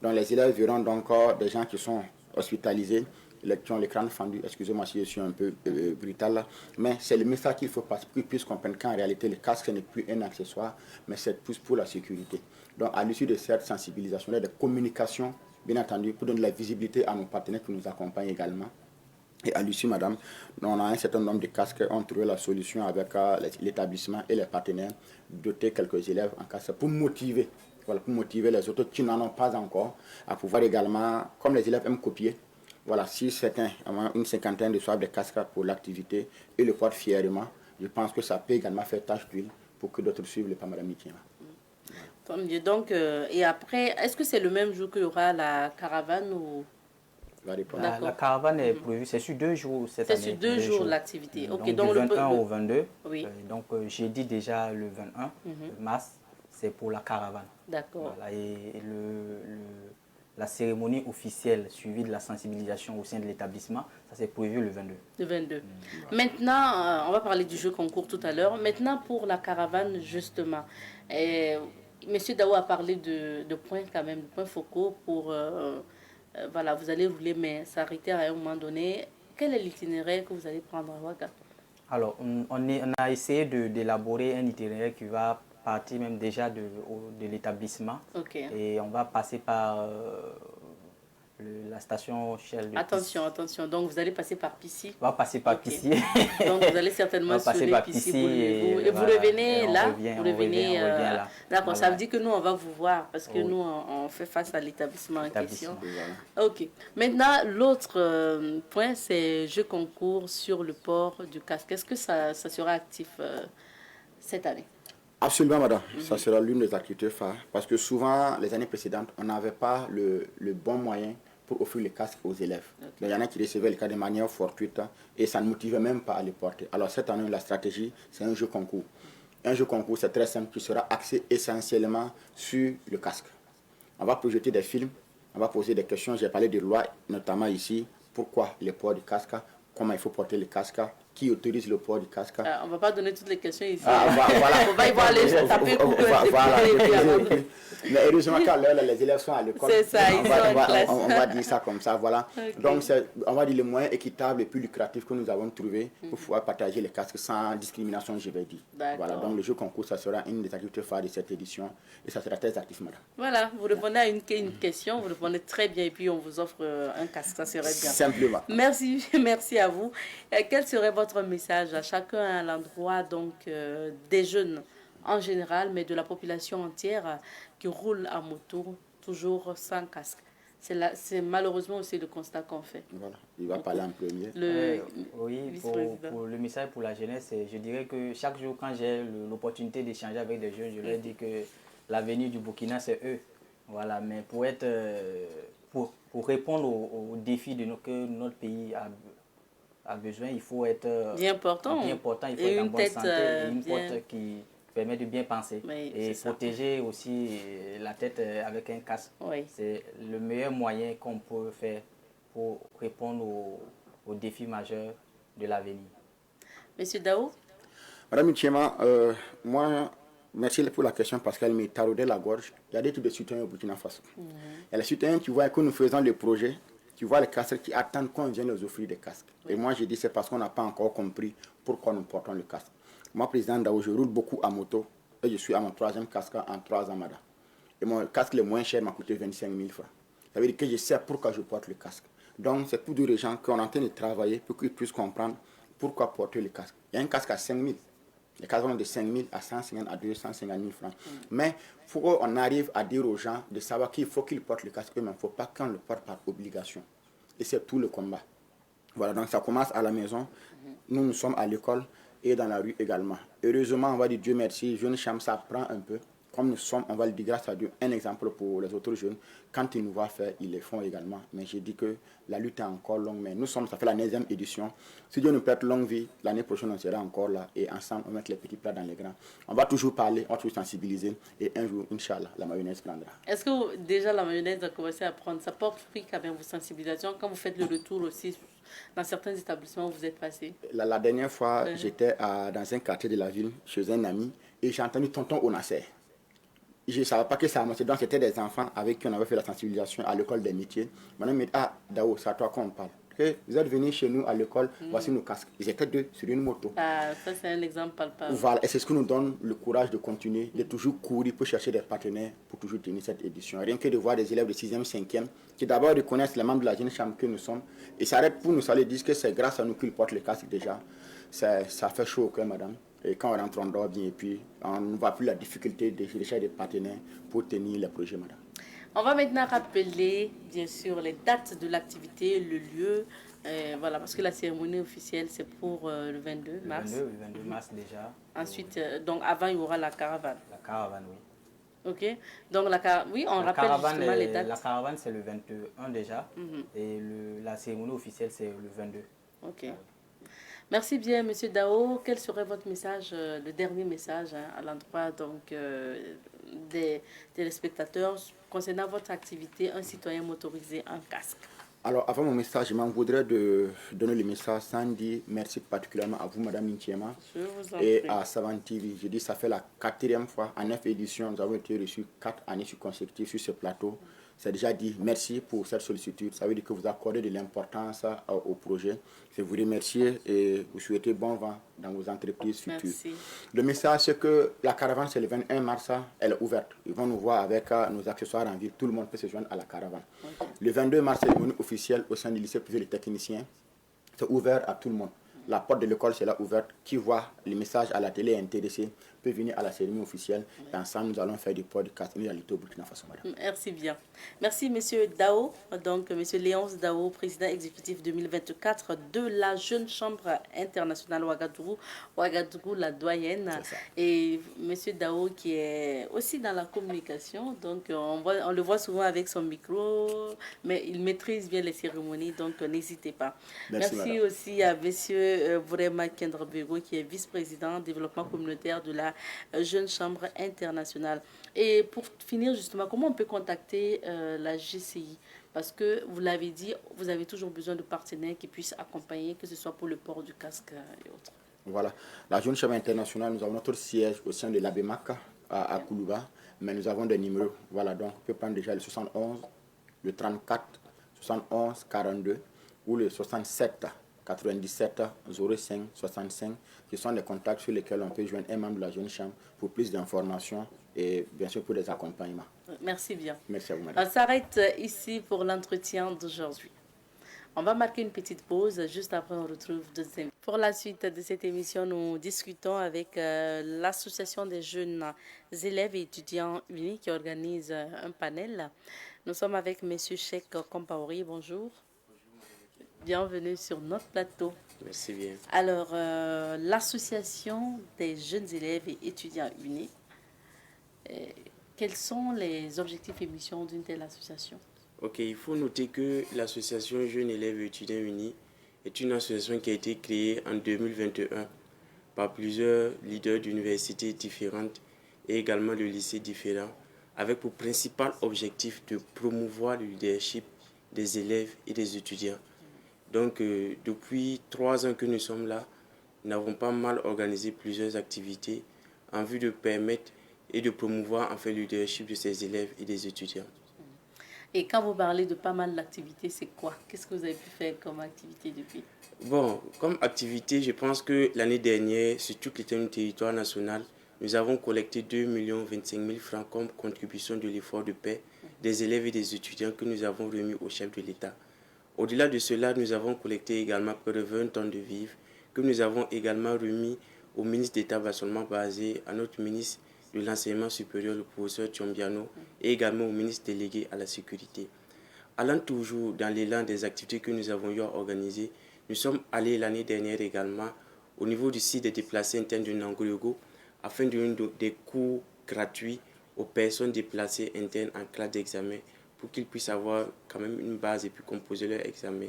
Donc les élèves verront donc des gens qui sont hospitalisés, qui ont les crânes fendus, excusez-moi si je suis un peu brutal, là. Mais c'est le message qu'il faut passer pour qu'ils puissent comprendre qu'en réalité le casque ce n'est plus un accessoire, mais c'est plus pour la sécurité. Donc à l'issue de cette sensibilisation, de communication, bien entendu, pour donner la visibilité à nos partenaires qui nous accompagnent également. Et à l'issue, madame, on a un certain nombre de casques, on trouve la solution avec l'établissement et les partenaires, doter quelques élèves en casque pour motiver. Voilà, pour motiver les autres qui n'en ont pas encore, à pouvoir également, comme les élèves aiment copier, voilà, si certains, une cinquantaine reçoivent des casques pour l'activité et le portent fièrement, je pense que ça peut également faire tâche d'huile pour que d'autres suivent le pas, madame Mitien. Tant mieux. Donc, et après, est-ce que c'est le même jour qu'il y aura la caravane ou... La caravane est prévue, c'est sur 2 jours cette année. C'est sur 2 jours l'activité. Okay, donc du 21 au 22. Oui. Donc j'ai dit déjà le 21 mars, c'est pour la caravane. D'accord. Voilà, et la cérémonie officielle suivie de la sensibilisation au sein de l'établissement, ça c'est prévu le 22. Le 22. Maintenant, on va parler du jeu concours tout à l'heure. Maintenant pour la caravane justement, Monsieur Dao a parlé de points quand même, de points focaux pour... voilà, vous allez rouler, mais s'arrêter à un moment donné. Quel est l'itinéraire que vous allez prendre à Ouaga? Alors, on a essayé d'élaborer un itinéraire qui va partir même déjà de l'établissement. Okay. Et on va passer par la station Shell de Attention, attention. Donc, vous allez passer par Pissy. On va passer par Pissy. Donc, vous allez certainement sur les Pissy. Et vous revenez là. Vous revenez là. D'accord, ça veut dire que nous, on va vous voir parce que nous, on fait face à l'établissement en question. Voilà. Ok. Maintenant, l'autre point, c'est jeu concours sur le port du casque. Est-ce que ça sera actif cette année? Absolument, madame. Ça sera l'une des activités phares. Parce que souvent, les années précédentes, on n'avait pas le bon moyen pour offrir les casques aux élèves. Donc, il y en a qui recevaient les casques de manière fortuite et ça ne motivait même pas à les porter. Alors cette année, la stratégie, c'est un jeu concours. Un jeu concours, c'est très simple, qui sera axé essentiellement sur le casque. On va projeter des films, on va poser des questions. J'ai parlé de lois, notamment ici. Pourquoi le port du casque? Comment il faut porter le casque? Qui autorise le port du casque? On ne va pas donner toutes les questions ici. Voilà. On va y voir les taper pour Mais heureusement qu'à l'heure, les élèves sont à l'école. C'est ça, ils sont en classe. On va dire ça comme ça, voilà. Okay. Donc, on va dire le moyen équitable et plus lucratif que nous avons trouvé pour pouvoir partager les casques sans discrimination, je vais dire. Voilà, donc le jeu concours, ça sera une des activités phares de cette édition et ça sera très actif, madame. Voilà, vous répondez à une question, vous répondez très bien et puis on vous offre un casque, ça serait bien. Simplement. Merci à vous. Quel serait votre message à chacun à l'endroit donc des jeunes en général, mais de la population entière qui roule à moto toujours sans casque? C'est malheureusement aussi le constat qu'on fait. Voilà, il va parler en premier. Oui, pour le message pour la jeunesse, je dirais que chaque jour quand j'ai l'opportunité d'échanger avec des jeunes, je leur dis que l'avenir du Burkina c'est eux. Voilà, mais pour répondre aux défis que notre pays a besoin, il faut être bien important. Il faut être en bonne santé et une tête qui permet de bien penser. Oui, et protéger aussi la tête avec un casque. Oui. C'est le meilleur moyen qu'on peut faire pour répondre aux défis majeurs de l'avenir. Monsieur Dao? Madame Ntiema, moi, merci pour la question parce qu'elle me taraudait la gorge. Il y a des types de citoyens au Burkina Faso. Il y a les citoyens qui voient que nous faisons le projet, qui voient les casques, qui attendent qu'on vienne leur offrir des casques. Oui. Et moi, je dis c'est parce qu'on n'a pas encore compris pourquoi nous portons le casque. Moi, président Dao, je roule beaucoup à moto et je suis à mon 3e casque en 3 ans, madame. Et mon casque le moins cher m'a coûté 25 000 francs. Ça veut dire que je sais pourquoi je porte le casque. Donc, c'est pour les gens qu'on est en train de travailler pour qu'ils puissent comprendre pourquoi porter le casque. Il y a un casque à 5 000. Les casques vont de 5 000 à 150 à 250 000 francs. Mais il faut qu'on arrive à dire aux gens de savoir qu'il faut qu'ils portent le casque eux-mêmes. Il ne faut pas qu'on le porte par obligation. Et c'est tout le combat. Voilà, donc ça commence à la maison. Nous sommes à l'école et dans la rue également. Heureusement, on va dire Dieu merci, Jeune Cham, ça prend un peu. Comme nous sommes, on va le dire grâce à Dieu, un exemple pour les autres jeunes. Quand ils nous voient faire, ils le font également. Mais j'ai dit que la lutte est encore longue. Mais nous sommes, ça fait la 9e édition. Si Dieu nous prête longue vie, l'année prochaine, on sera encore là. Et ensemble, on va mettre les petits plats dans les grands. On va toujours parler, on va toujours sensibiliser. Et un jour, Inch'Allah, la mayonnaise prendra. Est-ce que déjà la mayonnaise a commencé à prendre? Ça porte fruit quand même, vos sensibilisations. Quand vous faites le retour aussi dans certains établissements où vous êtes passé? La dernière fois, j'étais dans un quartier de la ville, chez un ami, et j'ai entendu tonton Onasser. Je ne savais pas que ça marchait. Donc, c'était des enfants avec qui on avait fait la sensibilisation à l'école des métiers. Maintenant, il me dit, ah, Dao, c'est à toi qu'on parle. Okay, vous êtes venus chez nous à l'école, voici nos casques. Ils étaient 2 sur une moto. Ah, ça, c'est un exemple palpable. Voilà, et c'est ce qui nous donne le courage de continuer, de toujours courir pour chercher des partenaires pour toujours tenir cette édition. Rien que de voir des élèves de 6e, 5e, qui d'abord reconnaissent les membres de la Jeune Chambre que nous sommes. Et ça arrête pour nous saluer, disent que c'est grâce à nous qu'ils portent les casques déjà. Ça fait chaud au cœur, madame. Et quand on rentre, on dort bien et puis on ne voit plus la difficulté de chercher des partenaires pour tenir les projets, madame. On va maintenant rappeler, bien sûr, les dates de l'activité, le lieu. Voilà, parce que la cérémonie officielle, c'est pour le 22 mars. Le 22 mars déjà. Ensuite, donc avant, il y aura la caravane. La caravane, oui. Ok. Donc, oui, on rappelle justement les dates. La caravane, c'est le 21 déjà. Et la cérémonie officielle, c'est le 22. Ok. Merci bien, M. Dao. Quel serait votre message, le dernier message à l'endroit donc, des téléspectateurs concernant votre activité, un citoyen motorisé en casque? Alors, avant mon message, je m'en voudrais de donner le message sans dire merci particulièrement à vous, Madame Ntiema, et à Savant TV. Je dis ça fait la 4e fois, en 9 éditions, nous avons été reçus 4 années consécutives sur ce plateau. C'est déjà dit merci pour cette sollicitude. Ça veut dire que vous accordez de l'importance au projet. Je vous remercie et vous souhaitez bon vent dans vos entreprises futures. Merci. Le message, c'est que la caravane, c'est le 21 mars, elle est ouverte. Ils vont nous voir avec nos accessoires en ville. Tout le monde peut se joindre à la caravane. Okay. Le 22 mars, c'est une officielle au sein du lycée privé des techniciens. C'est ouvert à tout le monde. la porte de l'école sera ouverte. Qui voit les messages à la télé intéressé peut venir à la cérémonie officielle. Et ensemble, nous allons faire du podcast une réalité au Burkina Faso, madame. Merci bien. Merci, monsieur Dao. Donc, monsieur Léonce Dao, président exécutif 2024 de la Jeune Chambre internationale Ouagadougou. Ouagadougou, la doyenne. Et monsieur Dao, qui est aussi dans la communication. Donc, on le voit souvent avec son micro, mais il maîtrise bien les cérémonies. Donc, n'hésitez pas. Merci aussi à monsieur Bourema Kendra-Bego, qui est vice-président développement communautaire de la Jeune Chambre internationale. Et pour finir, justement, comment on peut contacter la GCI? Parce que, vous l'avez dit, vous avez toujours besoin de partenaires qui puissent accompagner, que ce soit pour le port du casque et autres. Voilà. La Jeune Chambre internationale, nous avons notre siège au sein de l'Abemac à Koulouba, mais nous avons des numéros. Voilà, donc on peut prendre déjà le 71, le 34, 71, 42 ou le 67, 97, 05, 65, qui sont des contacts sur lesquels on peut joindre un membre de la Jeune Chambre pour plus d'informations et bien sûr pour des accompagnements. Merci bien. Merci à vous, madame. On s'arrête ici pour l'entretien d'aujourd'hui. On va marquer une petite pause. Juste après, on retrouve deuxième. Pour la suite de cette émission, nous discutons avec l'association des jeunes élèves et étudiants unis qui organise un panel. Nous sommes avec M. Cheikh Kompaori. Bonjour. Bienvenue sur notre plateau. Merci bien. Alors, l'association des jeunes élèves et étudiants unis, quels sont les objectifs et missions d'une telle association? Ok, il faut noter que l'association Jeunes élèves et étudiants unis est une association qui a été créée en 2021 par plusieurs leaders d'universités différentes et également de lycées différents, avec pour principal objectif de promouvoir le leadership des élèves et des étudiants. Donc, depuis 3 ans que nous sommes là, nous avons pas mal organisé plusieurs activités en vue de permettre et de promouvoir en fait le leadership de ces élèves et des étudiants. Et quand vous parlez de pas mal d'activités, c'est quoi? Qu'est-ce que vous avez pu faire comme activité depuis? Bon, comme activité, je pense que l'année dernière, sur tout le territoire national, nous avons collecté 2,25 millions francs comme contribution de l'effort de paix des élèves et des étudiants que nous avons remis au chef de l'État. Au-delà de cela, nous avons collecté également près de 20 tonnes de vivres que nous avons également remis au ministre d'État Bassolement Basé, à notre ministre de l'enseignement supérieur, le professeur Thiombiano, et également au ministre délégué à la sécurité. Allant toujours dans l'élan des activités que nous avons eu à organiser, nous sommes allés l'année dernière également au niveau du site des déplacés internes de Nangoyogo afin de donner des cours gratuits aux personnes déplacées internes en classe d'examen pour qu'ils puissent avoir quand même une base et puis composer leur examen.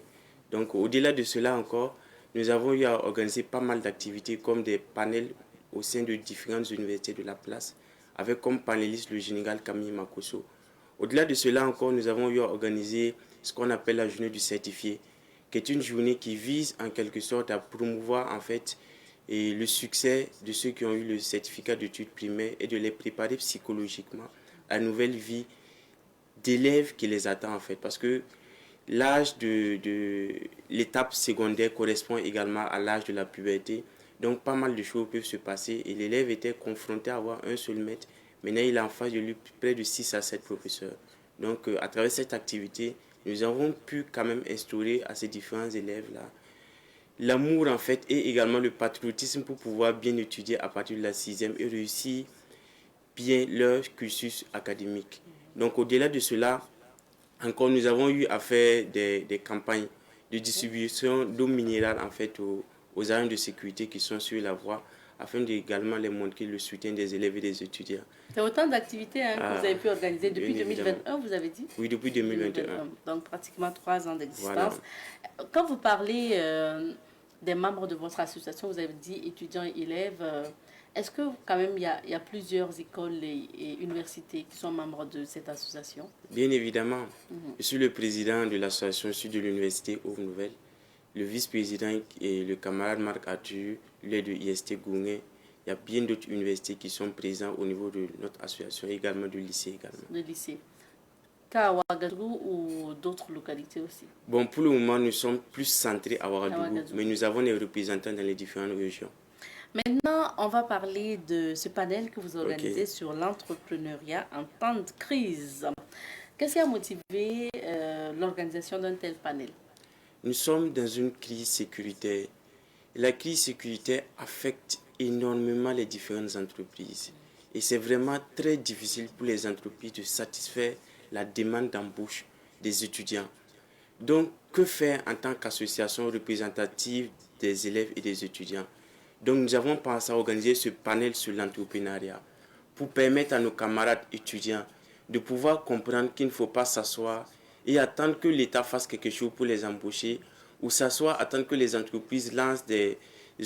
Donc au-delà de cela encore, nous avons eu à organiser pas mal d'activités comme des panels au sein de différentes universités de la place, avec comme panéliste le général Camille Makosso. Au-delà de cela encore, nous avons eu à organiser ce qu'on appelle la journée du certifié, qui est une journée qui vise en quelque sorte à promouvoir en fait et le succès de ceux qui ont eu le certificat d'études primaires et de les préparer psychologiquement à la nouvelle vie d'élèves qui les attend en fait. Parce que l'âge de l'étape secondaire correspond également à l'âge de la puberté. Donc pas mal de choses peuvent se passer et l'élève était confronté à avoir un seul maître. Maintenant il a en face de lui près de 6 à 7 professeurs. Donc à travers cette activité, nous avons pu quand même instaurer à ces différents élèves-là l'amour en fait et également le patriotisme pour pouvoir bien étudier à partir de la 6e et réussir bien leur cursus académique. Donc au-delà de cela, encore nous avons eu à faire des campagnes de distribution d'eau minérale en fait aux agents de sécurité qui sont sur la voie afin d'également les montrer le soutien des élèves et des étudiants. C'est autant d'activités que vous avez pu organiser depuis 2021, vous avez dit? Oui, depuis 2021. Donc pratiquement 3 ans d'existence. Voilà. Quand vous parlez des membres de votre association, vous avez dit étudiants et élèves, est-ce que quand même il y a plusieurs écoles et universités qui sont membres de cette association? Bien évidemment. Je suis le président de l'association de l'université Aux Nouvelles. Le vice-président et le camarade Marc Arthur, lui est de IST Gourmet. Il y a bien d'autres universités qui sont présentes au niveau de notre association, également du lycée également. Le lycée. Qu'à Ouagadougou ou d'autres localités aussi? Bon, pour le moment, nous sommes plus centrés à Ouagadougou, mais nous avons des représentants dans les différentes régions. Maintenant, on va parler de ce panel que vous organisez sur l'entrepreneuriat en temps de crise. Qu'est-ce qui a motivé l'organisation d'un tel panel? Nous sommes dans une crise sécuritaire La crise sécuritaire affecte énormément les différentes entreprises. Et c'est vraiment très difficile pour les entreprises de satisfaire la demande d'embauche des étudiants. Donc, que faire en tant qu'association représentative des élèves et des étudiants? Donc, nous avons pensé à organiser ce panel sur l'entrepreneuriat pour permettre à nos camarades étudiants de pouvoir comprendre qu'il ne faut pas s'asseoir et attendre que l'État fasse quelque chose pour les embaucher ou s'asseoir, attendre que les entreprises lancent des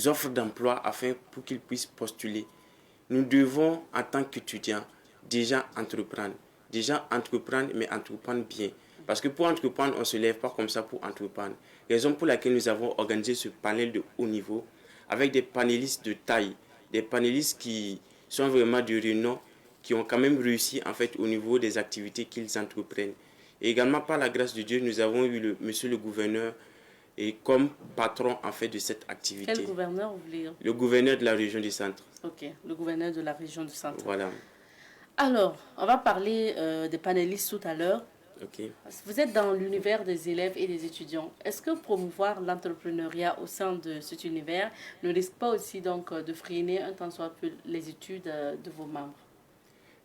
offres d'emploi afin pour qu'ils puissent postuler. Nous devons, en tant qu'étudiants, déjà entreprendre, mais entreprendre bien. Parce que pour entreprendre, on ne se lève pas comme ça pour entreprendre. Raison pour laquelle nous avons organisé ce panel de haut niveau avec des panélistes de taille, des panélistes qui sont vraiment de renom, qui ont quand même réussi en fait au niveau des activités qu'ils entreprennent. Et également par la grâce de Dieu, nous avons eu monsieur le gouverneur et comme patron en fait de cette activité. Quel gouverneur vous voulez dire? Le gouverneur de la région du centre. Ok, le gouverneur de la région du centre. Voilà. Alors, on va parler des panélistes tout à l'heure. Ok. Vous êtes dans l'univers des élèves et des étudiants. Est-ce que promouvoir l'entrepreneuriat au sein de cet univers ne risque pas aussi donc de freiner un tant soit peu les études de vos membres?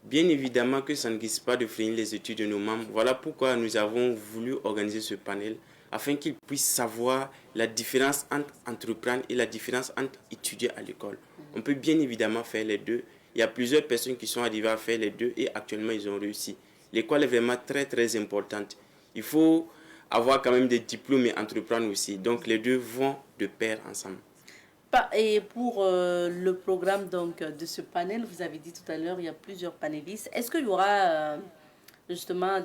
Bien évidemment que ça ne risque pas de freiner les études de nos membres. Voilà pourquoi nous avons voulu organiser ce panel afin qu'ils puissent savoir la différence entre entreprendre et la différence entre étudier à l'école. On peut bien évidemment faire les deux. Il y a plusieurs personnes qui sont arrivées à faire les deux et actuellement ils ont réussi. L'école est vraiment très très importante. Il faut avoir quand même des diplômes et entreprendre aussi. Donc les deux vont de pair ensemble. Et pour le programme donc, de ce panel, vous avez dit tout à l'heure, il y a plusieurs panélistes. Est-ce qu'il y aura justement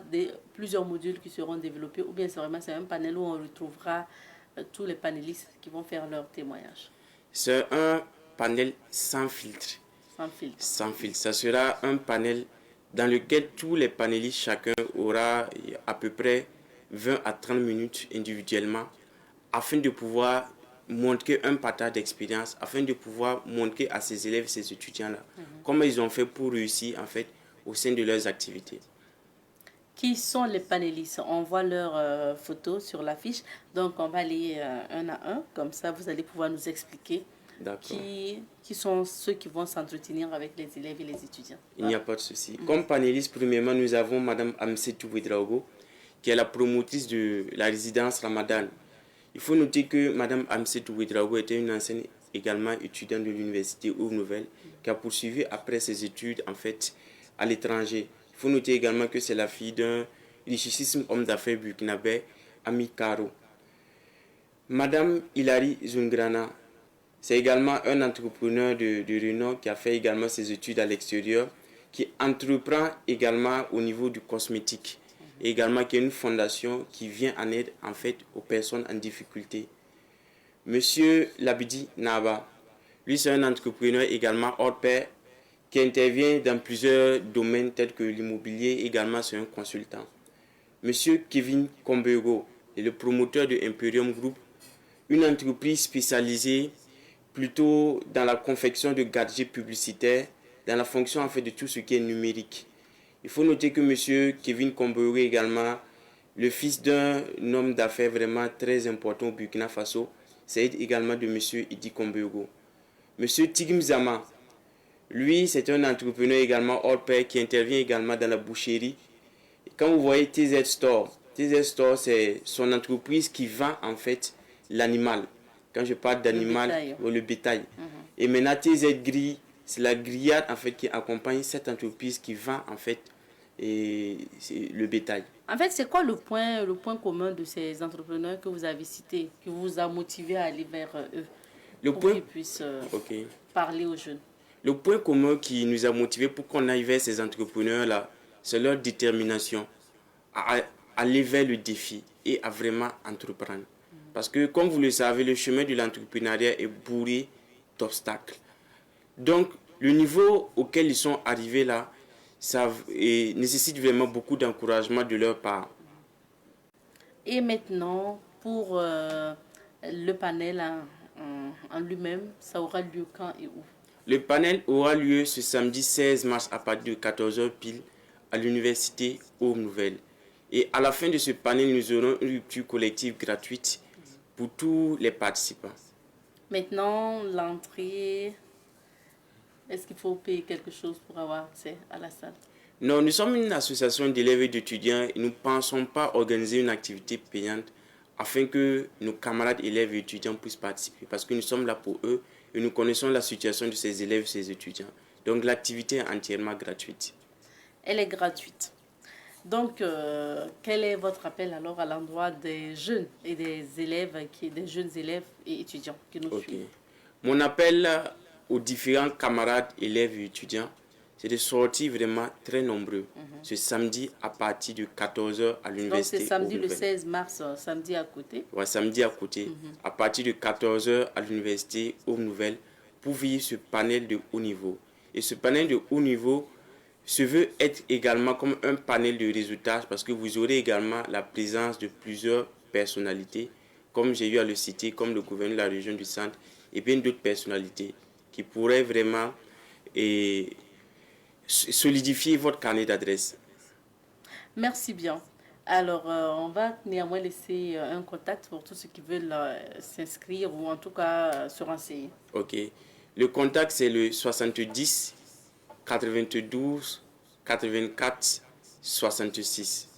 plusieurs modules qui seront développés ou bien c'est un panel où on retrouvera tous les panélistes qui vont faire leur témoignage? C'est un panel sans filtre. Sans filtre. Sans filtre. Ça sera un panel dans lequel tous les panélistes, chacun aura à peu près 20 à 30 minutes individuellement afin de pouvoir montrer un partage d'expérience, afin de pouvoir montrer à ces élèves, ces étudiants-là, comment ils ont fait pour réussir en fait au sein de leurs activités. Qui sont les panélistes? On voit leurs photos sur l'affiche, donc on va aller un à un, comme ça vous allez pouvoir nous expliquer qui sont ceux qui vont s'entretenir avec les élèves et les étudiants. Il n'y a pas de souci. Comme panéliste, premièrement, nous avons Mme Amsetou Ouedraogo, qui est la promotrice de la résidence Ramadan. Il faut noter que Mme Amsetou Ouedraogo était une ancienne également étudiante de l'université Aux Nouvelles, qui a poursuivi après ses études en fait à l'étranger. Il faut noter également que c'est la fille d'un richissime homme d'affaires burkinabé, Ami Karo. Madame Hilary Zungrana, c'est également un entrepreneur de renom qui a fait également ses études à l'extérieur, qui entreprend également au niveau du cosmétique, et également qui est une fondation qui vient en aide en fait aux personnes en difficulté. Monsieur Labidi Naba, lui c'est un entrepreneur également hors pair qui intervient dans plusieurs domaines tels que l'immobilier, également c'est un consultant. Monsieur Kevin Kombego est le promoteur de Imperium Group, une entreprise spécialisée plutôt dans la confection de gadgets publicitaires, dans la fonction en fait de tout ce qui est numérique. Il faut noter que monsieur Kevin Kombego est également le fils d'un homme d'affaires vraiment très important au Burkina Faso, c'est également de monsieur Idi Kombego. Monsieur Tigim Zama, lui c'est un entrepreneur également hors pair qui intervient également dans la boucherie. Et quand vous voyez TZ Store c'est son entreprise qui vend en fait l'animal. Quand je parle d'animal, le bétail. Et maintenant, TZ Grille, c'est la grillade en fait qui accompagne cette entreprise qui vend en fait le bétail. En fait, c'est quoi le point commun de ces entrepreneurs que vous avez cités, qui vous a motivé à aller vers eux, pour qu'ils puissent parler aux jeunes? Le point commun qui nous a motivés pour qu'on aille vers ces entrepreneurs-là, c'est leur détermination à aller vers le défi et à vraiment entreprendre. Parce que, comme vous le savez, le chemin de l'entrepreneuriat est bourré d'obstacles. Donc, le niveau auquel ils sont arrivés là, ça nécessite vraiment beaucoup d'encouragement de leur part. Et maintenant, pour le panel en lui-même, ça aura lieu quand et où? Le panel aura lieu ce samedi 16 mars à partir de 14h pile à l'université Aux Nouvelles. Et à la fin de ce panel, nous aurons une rupture collective gratuite pour tous les participants. Maintenant, l'entrée, est-ce qu'il faut payer quelque chose pour avoir accès à la salle? Non, nous sommes une association d'élèves et d'étudiants et nous ne pensons pas organiser une activité payante afin que nos camarades élèves et étudiants puissent participer parce que nous sommes là pour eux et nous connaissons la situation de ces élèves et ces étudiants. Donc l'activité est entièrement gratuite. Elle est gratuite. Donc, quel est votre appel alors à l'endroit des jeunes et des élèves, des jeunes élèves et étudiants qui nous suivent? Mon appel aux différents camarades, élèves et étudiants, c'est de sortir vraiment très nombreux ce samedi à partir de 14h à l'université. Donc, c'est samedi le 16 mars, samedi à côté. Ouais, samedi à côté, à partir de 14h à l'université Aube Nouvelle pour vivre ce panel de haut niveau. Et ce panel de haut niveau se veut être également comme un panel de réseautage parce que vous aurez également la présence de plusieurs personnalités, comme j'ai eu à le citer, comme le gouverneur de la région du Centre et bien d'autres personnalités qui pourraient vraiment solidifier votre carnet d'adresse. Merci bien. Alors, on va néanmoins laisser un contact pour tous ceux qui veulent s'inscrire ou en tout cas se renseigner. Ok. Le contact, c'est le 70 92 84 66.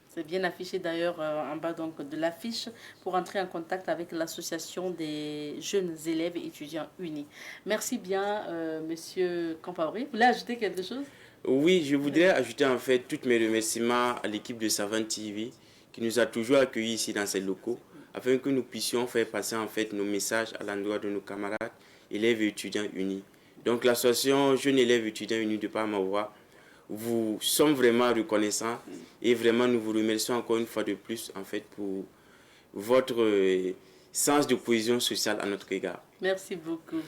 C'est bien affiché d'ailleurs en bas donc, de l'affiche pour entrer en contact avec l'association des jeunes élèves et étudiants unis. Merci bien, Monsieur Compaoré. Vous voulez ajouter quelque chose? Oui, je voudrais ajouter en fait tous mes remerciements à l'équipe de Savane TV qui nous a toujours accueillis ici dans ces locaux afin que nous puissions faire passer en fait nos messages à l'endroit de nos camarades élèves et étudiants unis. Donc l'association Jeunes élèves et étudiants unis de Palma-Voie, vous sommes vraiment reconnaissants et vraiment nous vous remercions encore une fois de plus en fait pour votre sens de cohésion sociale à notre égard. Merci beaucoup.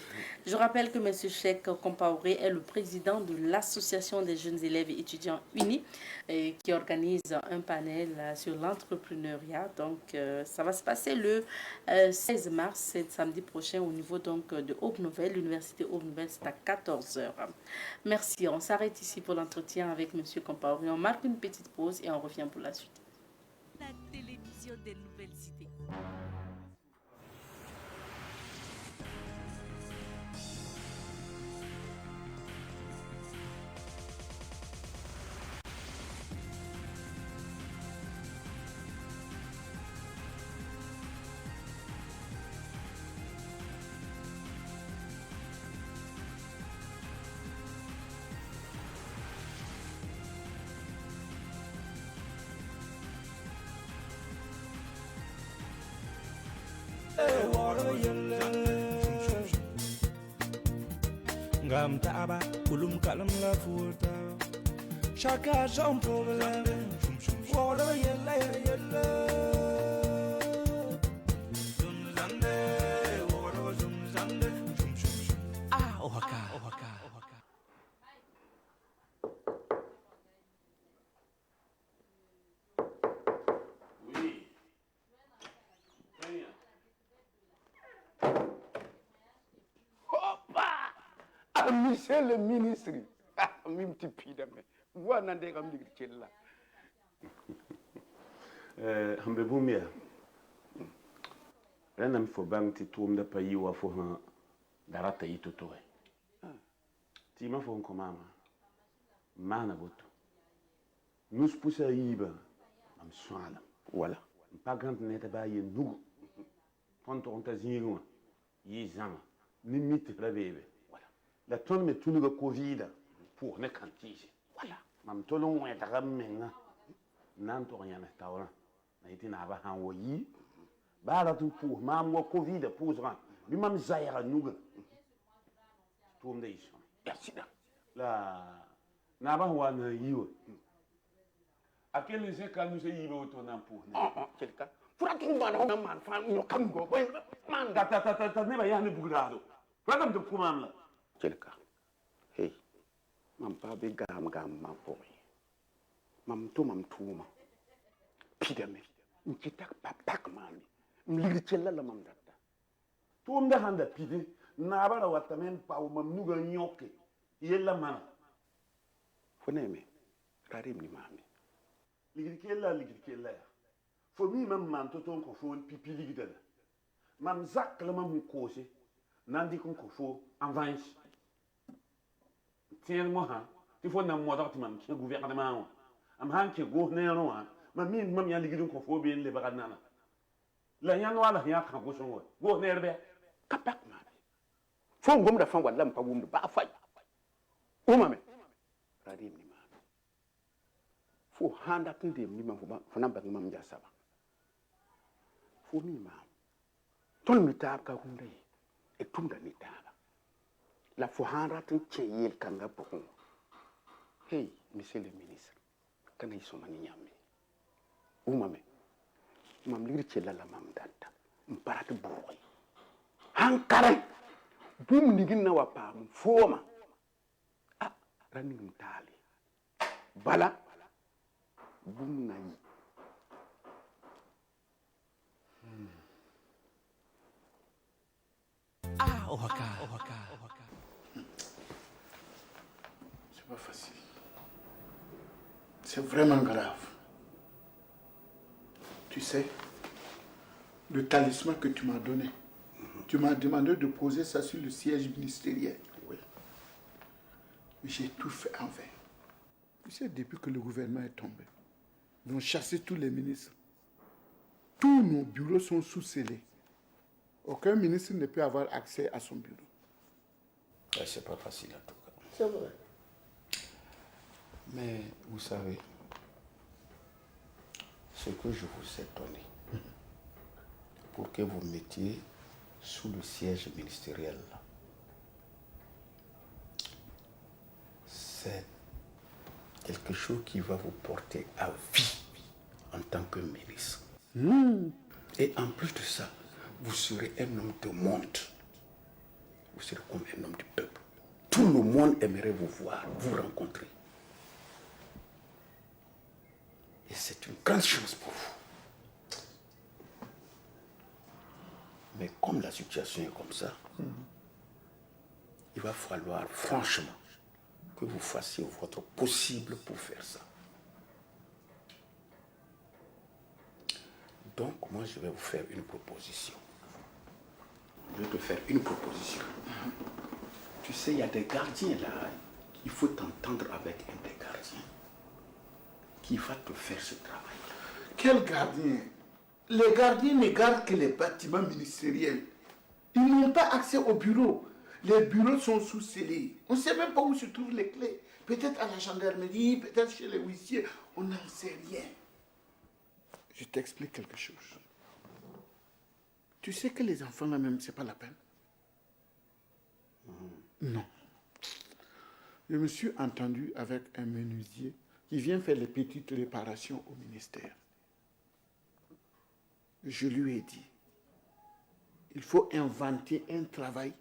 Je rappelle que M. Cheikh Compaoré est le président de l'Association des jeunes élèves et étudiants unis qui organise un panel sur l'entrepreneuriat. Donc, ça va se passer le 16 mars, c'est samedi prochain, au niveau donc, de Aube Nouvelle, l'université Aube Nouvelle, c'est à 14h. Merci. On s'arrête ici pour l'entretien avec M. Compaoré. On marque une petite pause et on revient pour la suite. La télévision des nouvelles idées. Ngam taba kulum kalam la furta Shaka jom problem Water yella yella Zum zande water zum zande Ah ohaka ohaka Monsieur le ministre, mim ti pidame. Wa nande kam ligri kella. Hambe bumia. Rana mi fo bang ti tuum da payi wa fo han darata yi totoe. Ti ma fo ko mama. Mana boto. Nus pusa yiba am swala. Voilà. Pagant neta ba ye nugu. Ponto on ta zinwa. Yi zama. Ni mit rabebe. La tonne me tout le Covid pour ne cantige. Voilà. Mam tolon wa ta menga. Nan to rien ta ora. Na iti na ba han wo yi. Ba la tu pour mam wo Covid pour ran. Bi mam zaira nuga. Tuum de iso. Yasida. La na ba wa na yi wo. Akele se ka nu se yi wo to na pour. Quelqu'un. Fura tu ba na man fa no kam go. Man ta ne ba ya ne bugado. Radam de kumam la. Quelqu'un. Hey. Mam pa be gam ma boy. Mam tuma. Pidame. Nkitak papak mami. Mligri chella la mam data. Tuum da handa pidi na ba la watamen pa o mam nuga nyoke. Yella mana. Foneme. Karim ni mami. Ligri kella. For mi mam man to ton ko fon pipi ligdala. Mam zak le mam kosi. Nandi kon ko fo en vanche. Tiens moi ha. Tu faut na mo dort mam ki gouvernement. Am han ki go ne no ha. Mam min mam ya ligidin ko fo bien le baganana. La yan wala ya kan ko son go ne rebe. Kapak ma. Fo ngom da fan wala mpa wum ba fay. O mame. Radim ni ma. Fo handa tinde mi ma fo na ba mam ja saba. Fo mi ma. Ton mi tab ka hunde. E tunda ni taba. La fo handa tin cheyel kanga pokon. Hey, monsieur le ministre. Kana iso mani nyame. O mame. Mam ligri chela la mam danta. Mparate boy. Hankarai. Bum nigin na wapa foma. Ah, rani mtali. Bala. Bum na yi. Ah, Oka. C'est pas facile. C'est vraiment grave. Tu sais, le talisman que tu m'as donné, tu m'as demandé de poser ça sur le siège ministériel. Oui. J'ai tout fait en vain. Tu sais, depuis que le gouvernement est tombé, ils ont chassé tous les ministres. Tous nos bureaux sont sous-scellés. Aucun ministre ne peut avoir accès à son bureau. C'est pas facile en tout cas. C'est vrai. Mais vous savez, ce que je vous ai donné pour que vous mettiez sous le siège ministériel, c'est quelque chose qui va vous porter à vie en tant que ministre. Et en plus de ça, vous serez un homme de monde. Vous serez comme un homme du peuple. Tout le monde aimerait vous voir, vous rencontrer. Et c'est une grande chance pour vous. Mais comme la situation est comme ça, il va falloir franchement que vous fassiez votre possible pour faire ça. Donc, moi, je vais vous faire une proposition. Je vais te faire une proposition. Tu sais, il y a des gardiens là. Il faut t'entendre avec un des gardiens qui va te faire ce travail. Quel gardien? Les gardiens ne gardent que les bâtiments ministériels. Ils n'ont pas accès au bureau. Les bureaux sont sous-scellés. On ne sait même pas où se trouvent les clés. Peut-être à la gendarmerie, peut-être chez les huissiers. On n'en sait rien. Je t'explique quelque chose. Tu sais que les enfants là même, c'est pas la peine. Non. Je me suis entendu avec un menuisier qui vient faire les petites réparations au ministère. Je lui ai dit, il faut inventer un travail.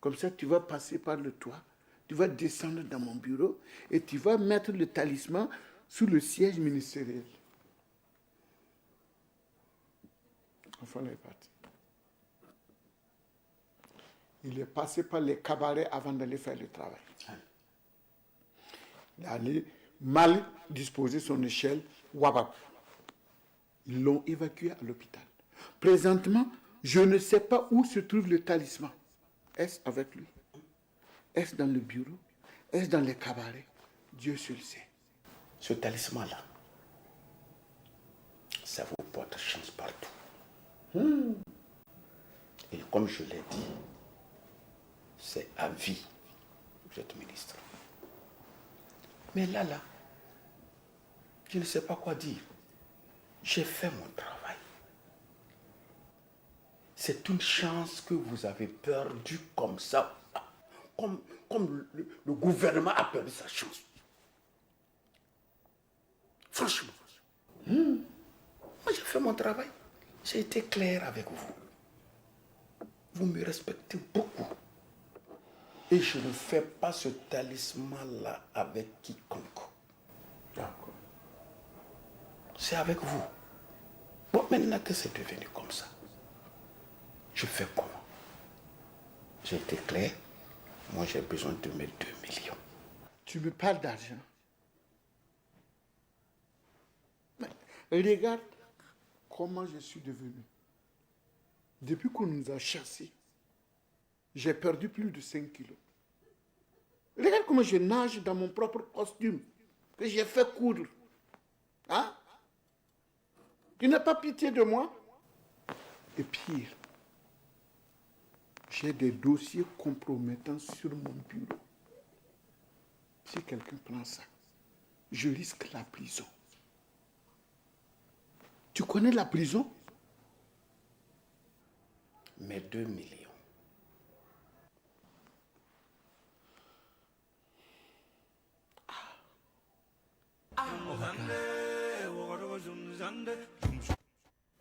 Comme ça, tu vas passer par le toit, tu vas descendre dans mon bureau et tu vas mettre le talisman sous le siège ministériel. Enfin, il est parti. Il est passé par les cabarets avant d'aller faire le travail. Il a mal disposé son échelle, wabab. Ils l'ont évacué à l'hôpital. Présentement, je ne sais pas où se trouve le talisman. Est-ce avec lui? Est-ce dans le bureau? Est-ce dans les cabarets? Dieu seul sait. Ce talisman-là, ça vous porte chance partout. Et comme je l'ai dit, c'est à vie, vous êtes ministre. Mais là, je ne sais pas quoi dire. J'ai fait mon travail. C'est une chance que vous avez perdue comme ça, comme le gouvernement a perdu sa chance. Franchement. Moi, j'ai fait mon travail. J'ai été clair avec vous. Vous me respectez beaucoup. Et je ne fais pas ce talisman-là avec quiconque. D'accord. C'est avec vous. Bon, maintenant que c'est devenu comme ça, je fais comment? J'ai été clair. Moi, j'ai besoin de mes 2 millions. Tu me parles d'argent. Regarde comment je suis devenu. Depuis qu'on nous a chassés, j'ai perdu plus de 5 kilos. Regarde comment je nage dans mon propre costume que j'ai fait coudre. Hein? Tu n'as pas pitié de moi? Et pire, j'ai des dossiers compromettants sur mon bureau. Si quelqu'un prend ça, je risque la prison. Tu connais la prison? Mais 2 millions.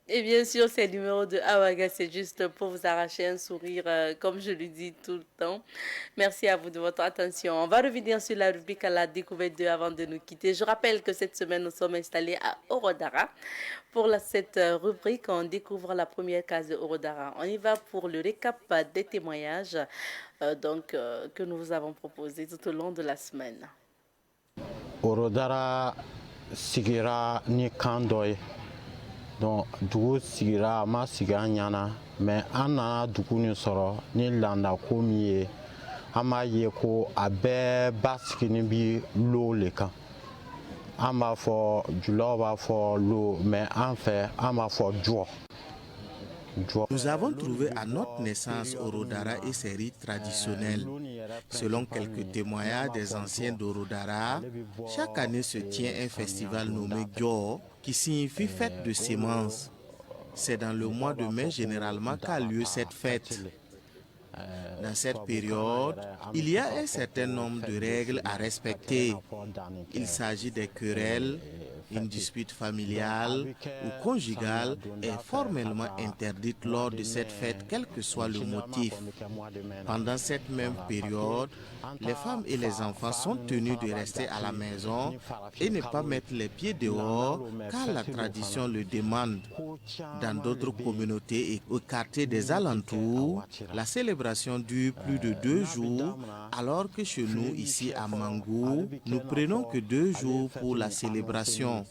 Et bien sûr, ces numéros de Awaga, c'est juste pour vous arracher un sourire, comme je le dis tout le temps. Merci à vous de votre attention. On va revenir sur la rubrique à la découverte de avant de nous quitter. Je rappelle que cette semaine, nous sommes installés à Orodara. Pour cette rubrique, on découvre la première case de Orodara. On y va pour le récap des témoignages que nous vous avons proposés tout au long de la semaine. Orodara sigira ni kandoy. Donc dugu sigira ma sigira ɲana mais an nana dugu ni sɔrɔ ni landa ko min ye an b'a ye ko a bɛɛ basigini bi lo le kan an b'a fɔ julaw b'a fɔ lo mais an fɛ an b'a fɔ jɔ. Nous avons trouvé à notre naissance Orodara et ses rites traditionnels. Selon quelques témoignages des anciens d'Orodara, chaque année se tient un festival nommé Gyo, qui signifie fête de sémences. C'est dans le mois de mai généralement qu'a lieu cette fête. Dans cette période, il y a un certain nombre de règles à respecter. Il s'agit des querelles. Une dispute familiale ou conjugale est formellement interdite lors de cette fête, quel que soit le motif. Pendant cette même période, les femmes et les enfants sont tenus de rester à la maison et ne pas mettre les pieds dehors car la tradition le demande. Dans d'autres communautés et au quartier des alentours, la célébration dure plus de 2 jours, alors que chez nous, ici à Mangou, nous prenons que 2 jours pour la célébration.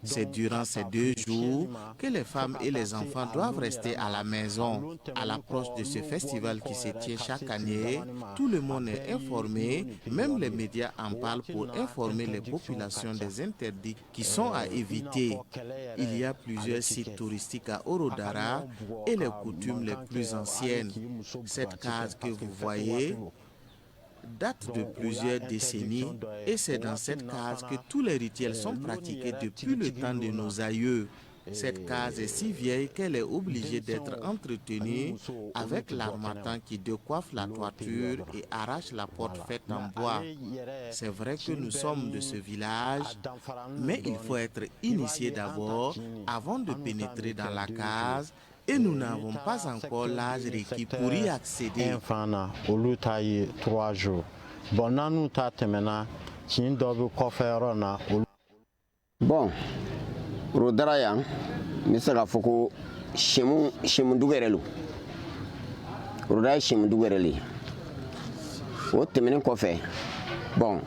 C'est durant ces 2 jours que les femmes et les enfants doivent rester à la maison. À l'approche de ce festival qui se tient chaque année, tout le monde est informé, même les médias en parlent pour informer les populations des interdits qui sont à éviter. Il y a plusieurs sites touristiques à Orodara et les coutumes les plus anciennes. Cette case que vous voyez date de plusieurs décennies et c'est dans cette case que tous les rituels sont pratiqués depuis le temps de nos aïeux. Cette case est si vieille qu'elle est obligée d'être entretenue avec l'armatan qui décoiffe la toiture et arrache la porte faite en bois. C'est vrai que nous sommes de ce village, mais il faut être initié d'abord avant de pénétrer dans la case. Et nous n'avons pas encore l'âge requis pour y accéder. Bon, Orodara yan, n bɛ se k'a fɔ ko sɛmudugu yɛrɛ lo. Orodara ye sɛmudugu yɛrɛ le ye. O tɛmɛnen kɔfɛ, bon,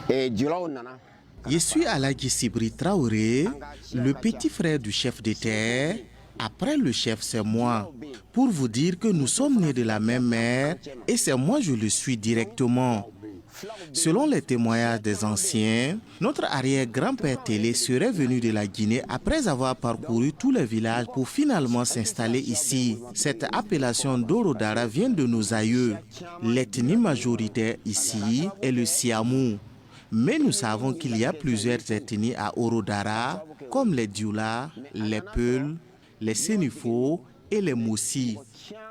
julaw nana. Je suis Alhaji Sibri Traoré, le petit frère du chef de terre. Après le chef, c'est moi. Pour vous dire que nous sommes nés de la même mère et c'est moi je le suis directement. Selon les témoignages des anciens, notre arrière-grand-père Télé serait venu de la Guinée après avoir parcouru tous les villages pour finalement s'installer ici. Cette appellation d'Orodara vient de nos aïeux. L'ethnie majoritaire ici est le Siamou. Mais nous savons qu'il y a plusieurs ethnies à Orodara, comme les Dioula, les Peuls, les Sénifo et les Moussi.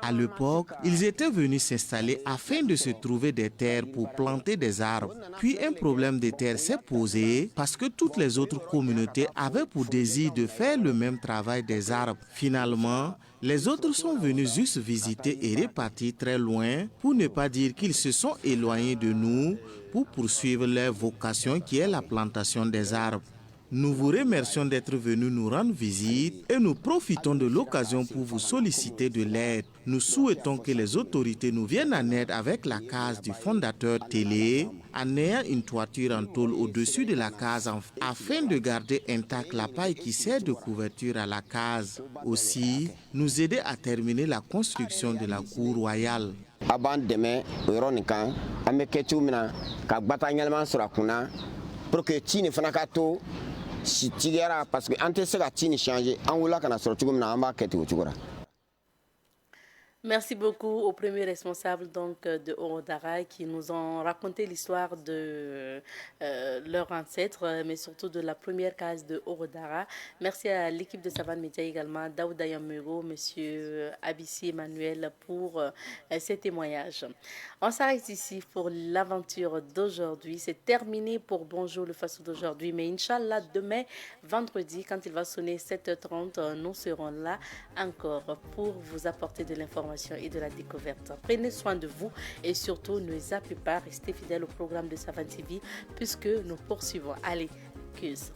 À l'époque, ils étaient venus s'installer afin de se trouver des terres pour planter des arbres. Puis un problème de terre s'est posé parce que toutes les autres communautés avaient pour désir de faire le même travail des arbres. Finalement, les autres sont venus juste visiter et repartir très loin, pour ne pas dire qu'ils se sont éloignés de nous pour poursuivre leur vocation qui est la plantation des arbres. Nous vous remercions d'être venus nous rendre visite et nous profitons de l'occasion pour vous solliciter de l'aide. nous souhaitons que les autorités nous viennent en aide avec la case du fondateur Télé, en ayant une toiture en tôle au-dessus de la case afin de garder intacte la paille qui sert de couverture à la case. Aussi, nous aider à terminer la construction de la cour royale. Avant demain, pour que Tini Fanakato, si Tigera, parce que Antesega Tini change, Angoula kana sortu na amba keti uchugura. Merci beaucoup aux premiers responsables donc, de Orodara qui nous ont raconté l'histoire de leurs ancêtres, mais surtout de la première case de Orodara. Merci à l'équipe de Savane Média également, Daouda Yamuro, Monsieur Abissi Emmanuel pour ces témoignages. On s'arrête ici pour l'aventure d'aujourd'hui. C'est terminé pour Bonjour le Faso d'aujourd'hui, mais Inch'Allah, demain, vendredi, quand il va sonner 7h30, nous serons là encore pour vous apporter de l'information et de la découverte. Prenez soin de vous et surtout ne zappez pas, restez fidèles au programme de Savane TV puisque nous poursuivons. Allez, cuse.